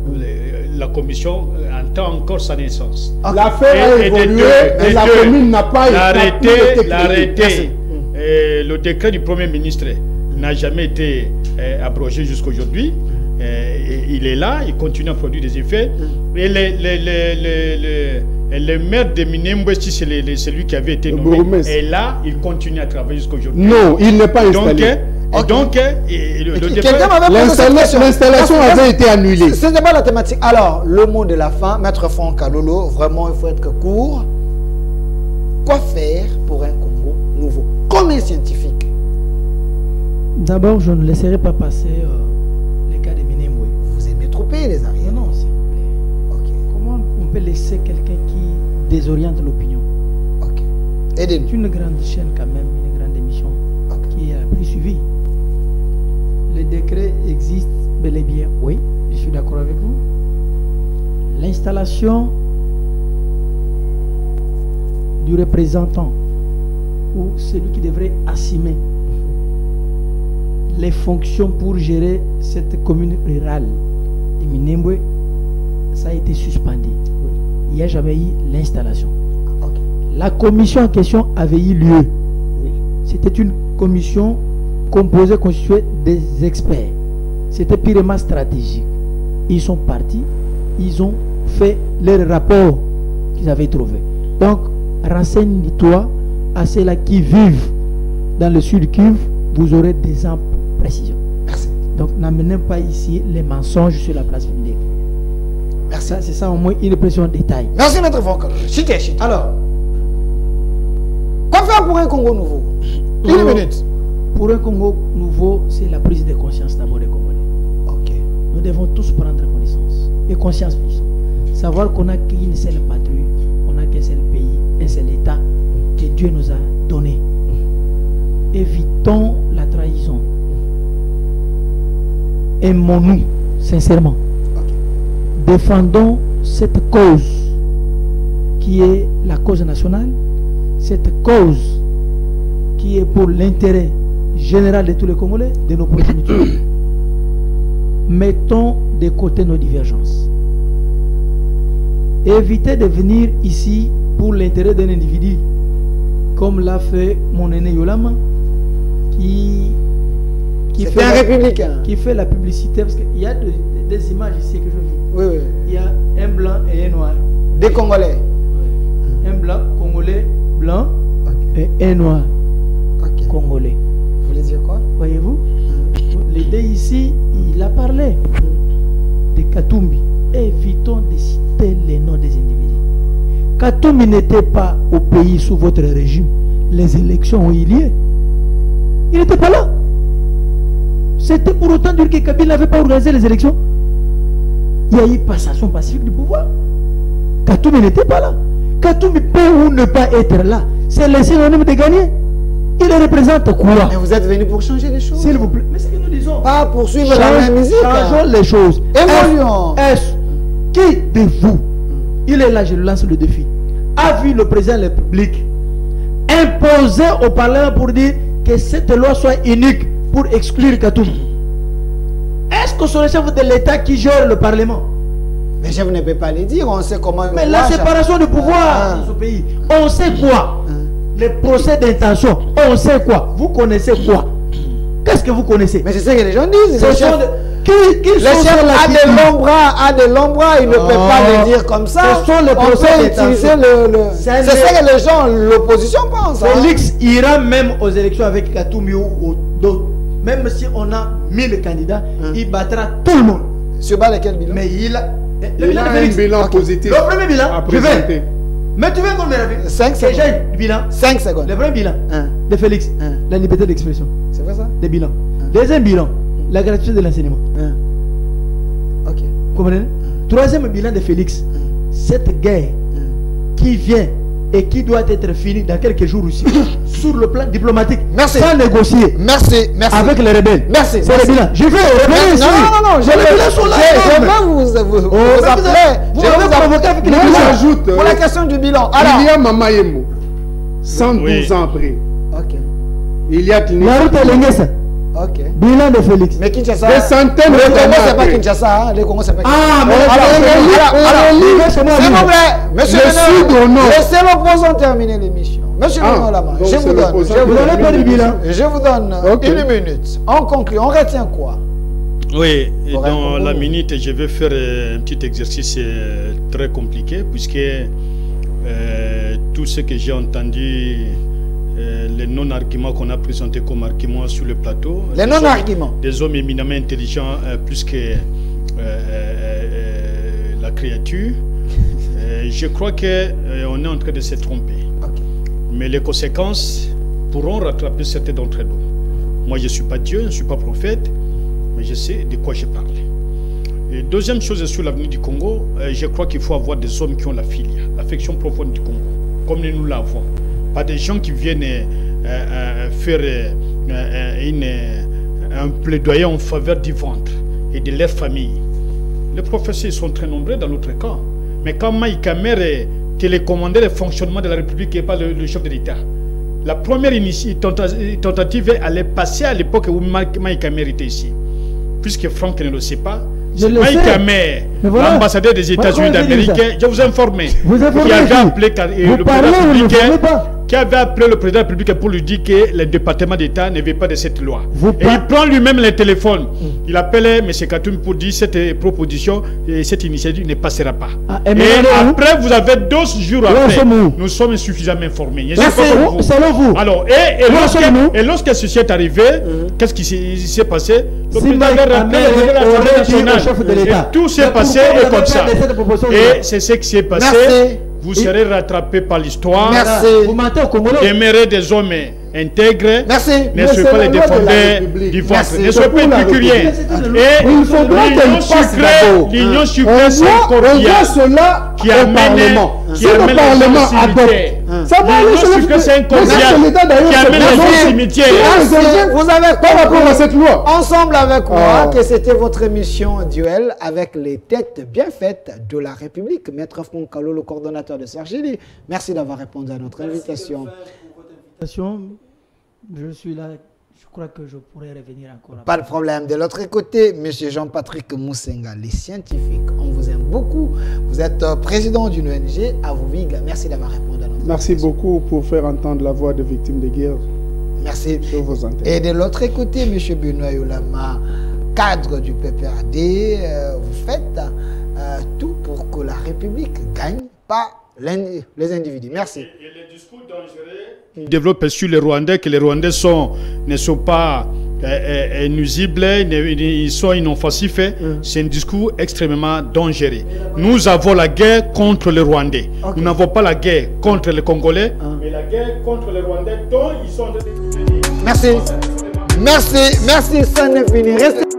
la commission entend encore sa naissance. L'affaire a évolué et la commune n'a pas été l'arrêté. Le décret du Premier ministre n'a jamais été abrogé jusqu'à aujourd'hui. Il est là, il continue à produire des effets. Et le maire de Minembwe, si c'est celui qui avait été nommé, est là, il continue à travailler jusqu'à aujourd'hui. Non, il n'est pas installé. L'installation avait été annulée. Ce n'est pas la thématique. Alors, le mot de la fin, Maître Franck Alolo, vraiment il faut être court. Quoi faire pour un Congo nouveau, comme un scientifique? D'abord, je ne laisserai pas passer les cas de Minembwe. Vous aimez trop payer les arrières? Non, s'il vous plaît. Comment on peut laisser quelqu'un qui désoriente l'opinion? C'est une grande chaîne quand même, une grande émission qui a pris suivi. Le décret existe bel et bien, oui, je suis d'accord avec vous. L'installation du représentant ou celui qui devrait assumer les fonctions pour gérer cette commune rurale de Minembwe, ça a été suspendu. Il n'y a jamais eu l'installation. La commission en question avait eu lieu. C'était une commission composée, constituée des experts. C'était purement stratégique. Ils sont partis, ils ont fait leur rapport qu'ils avaient trouvé. Donc, renseigne-toi à ceux-là qui vivent dans le sud Kivu, vous aurez des amples précisions. Merci. Donc, n'amenez pas ici les mensonges sur la place publique. Merci. C'est ça au moins une précision de détail. Merci, Maître Fonkol. Chité. Alors, quoi faire pour un Congo nouveau? Une minute. Pour un Congo nouveau, c'est la prise de conscience d'abord des Congolais. Ok. Nous devons tous prendre connaissance et conscience plus. Savoir qu'on n'a qu'une seule patrie, on n'a qu'un seul pays, un seul État que Dieu nous a donné. Évitons la trahison. Aimons-nous sincèrement. Ok. Défendons cette cause qui est la cause nationale, cette cause qui est pour l'intérêt général de tous les Congolais, de nos progenitures. Mettons de côté nos divergences. Évitez de venir ici pour l'intérêt d'un individu, comme l'a fait mon aîné Yolama, qui fait un républicain. Qui fait la publicité, parce qu'il y a des images ici que je vis. Oui, oui. Il y a un blanc et un noir. Des Congolais. Un blanc, Congolais, blanc, Okay. et un noir, Ok. Congolais. Vous voulez dire quoi? Voyez-vous? Les deux ici, il a parlé de Katumbi. Évitons de citer les noms des individus. Katumbi n'était pas au pays sous votre régime. Les élections ont eu lieu. Il n'était pas là. C'était pour autant dire que Kabila n'avait pas organisé les élections. Il y a eu passation pacifique du pouvoir. Katumbi n'était pas là. Katumbi peut ou ne pas être là. C'est le synonyme de gagner. Il représente quoi? Mais vous êtes venu pour changer les choses. S'il vous plaît. Mais c'est ce que nous disons. Pas poursuivre la même musique. Changeons les choses. Évoluons. Qui de vous, il est là, je lance le défi, a vu le président de la République imposer au Parlement pour dire que cette loi soit unique pour exclure Katumbi? Est-ce que c'est le chef de l'État qui gère le Parlement? Mais je ne peux pas le dire, on sait comment... Mais la séparation de pouvoir dans ce pays, on sait quoi? Les procès d'intention, on sait quoi? Vous connaissez quoi? Qu'est-ce que vous connaissez? Mais c'est ce que les gens disent. Le chef a de l'ombre, il ne peut pas le dire comme ça. Ce sont les procès d'intention. C'est ce que les gens, l'opposition pense. Félix ira même aux élections avec Katumbi ou d'autres. Même si on a 1000 candidats, il battra tout le monde. Sur base de quel bilan? Mais il a un bilan positif. Le premier bilan, je vais. Mais tu veux combien de 5 secondes. Le bilan. 5 secondes. Le premier bilan de Félix, la liberté d'expression. C'est vrai ça? Le bilan. Deuxième bilan, la gratuité de l'enseignement. Ok. Vous comprenez? Troisième bilan de Félix, cette guerre qui vient et qui doit être finie dans quelques jours aussi, sur le plan diplomatique. Merci. Sans négocier. Merci. Avec les rebelles. Merci. C'est le bilan. Je vais revenir ici. Non. Je vais vous appeler. Vous avez provoqué avec les bilans. Pour la question du bilan. Alors, il y a Mama Yembo. 112 ans après. Ok. Il y a la route est Lengesa. Ok. Bilan de Félix. Mais Kinshasa. Des centaines de Le Congo, c'est pas Kinshasa. Hein? Le Congo, c'est pas Kinshasa. Ah, mais s'il vous plaît, monsieur laissez l'opposant terminer l'émission. Monsieur Lama, je vous donne une minute. On conclut, on retient quoi? Oui, dans la minute, je vais faire un petit exercice très compliqué, puisque tout ce que j'ai entendu, les non-arguments qu'on a présentés comme arguments sur le plateau, les non-arguments, des hommes éminemment intelligents plus que la créature, je crois qu'on est en train de se tromper. Okay. Mais les conséquences pourront rattraper certains d'entre nous. Moi, je ne suis pas Dieu, je ne suis pas prophète, mais je sais de quoi je parle. Et deuxième chose sur l'avenir du Congo, je crois qu'il faut avoir des hommes qui ont la filia, l'affection profonde du Congo, comme nous l'avons. Pas des gens qui viennent faire un plaidoyer en faveur du ventre et de leur famille. Les professeurs sont très nombreux dans notre cas. Mais quand Mike Kamer télécommandait le fonctionnement de la République et pas le chef de l'État, la première tentative allait passer à l'époque où Mike Kamer était ici. Puisque Franck ne le sait pas, Mike Kamer, l'ambassadeur des États-Unis d'Amérique, je vous informe, qui avait appelé le président républicain qui avait appelé le président de la République pour lui dire que le département d'État ne veut pas de cette loi. Et il prend lui-même le téléphone. Il appelle M. Katoum pour dire cette proposition et cette initiative ne passera pas. Et après, vous avez 12 jours après, nous sommes insuffisamment informés. Selon vous. Alors, et lorsque ceci est arrivé, qu'est-ce qui s'est passé? Le président avait rappelé le chef de l'État. Tout s'est passé comme ça. Et c'est ce qui s'est passé. Vous serez rattrapé par l'histoire. Merci. Vous mentez au Congolais. Demeurez des hommes intègres. Merci. Ne soyez pas les défendeurs du ventre. Ne soyez pas épicuriens. Et l'Union sucrée, c'est un cordial qui amène le Parlement adopte. L'Union sucrée, c'est un cordial qui amène les cimetières. Vous avez par rapport à cette loi. Ensemble avec moi, que c'était votre émission Duel avec les têtes bien faites de la République. Maître Franck Kalou, le coordonnateur de Sergili. Merci d'avoir répondu à notre invitation. Je suis là, je crois que je pourrais revenir encore. Pas de problème. De l'autre côté, M. Jean-Patrick Moussenga, les scientifiques, on vous aime beaucoup. Vous êtes président d'une ONG à Vouviga. Merci d'avoir répondu à notre Merci beaucoup pour faire entendre la voix des victimes de guerre. Merci. Sur vos antennes. Et de l'autre côté, M. Benoît Yolama, cadre du PPRD, vous faites tout pour que la République gagne, pas les individus. Merci. Et les discours dangereux développent sur les Rwandais, que les Rwandais ne sont pas nuisibles, ils sont inoffensifs. C'est un discours extrêmement dangereux. Nous avons la guerre contre les Rwandais. Nous n'avons pas la guerre contre les Congolais, mais la guerre contre les Rwandais dont ils sont... Merci. Merci. Merci, ça n'est fini. Restez...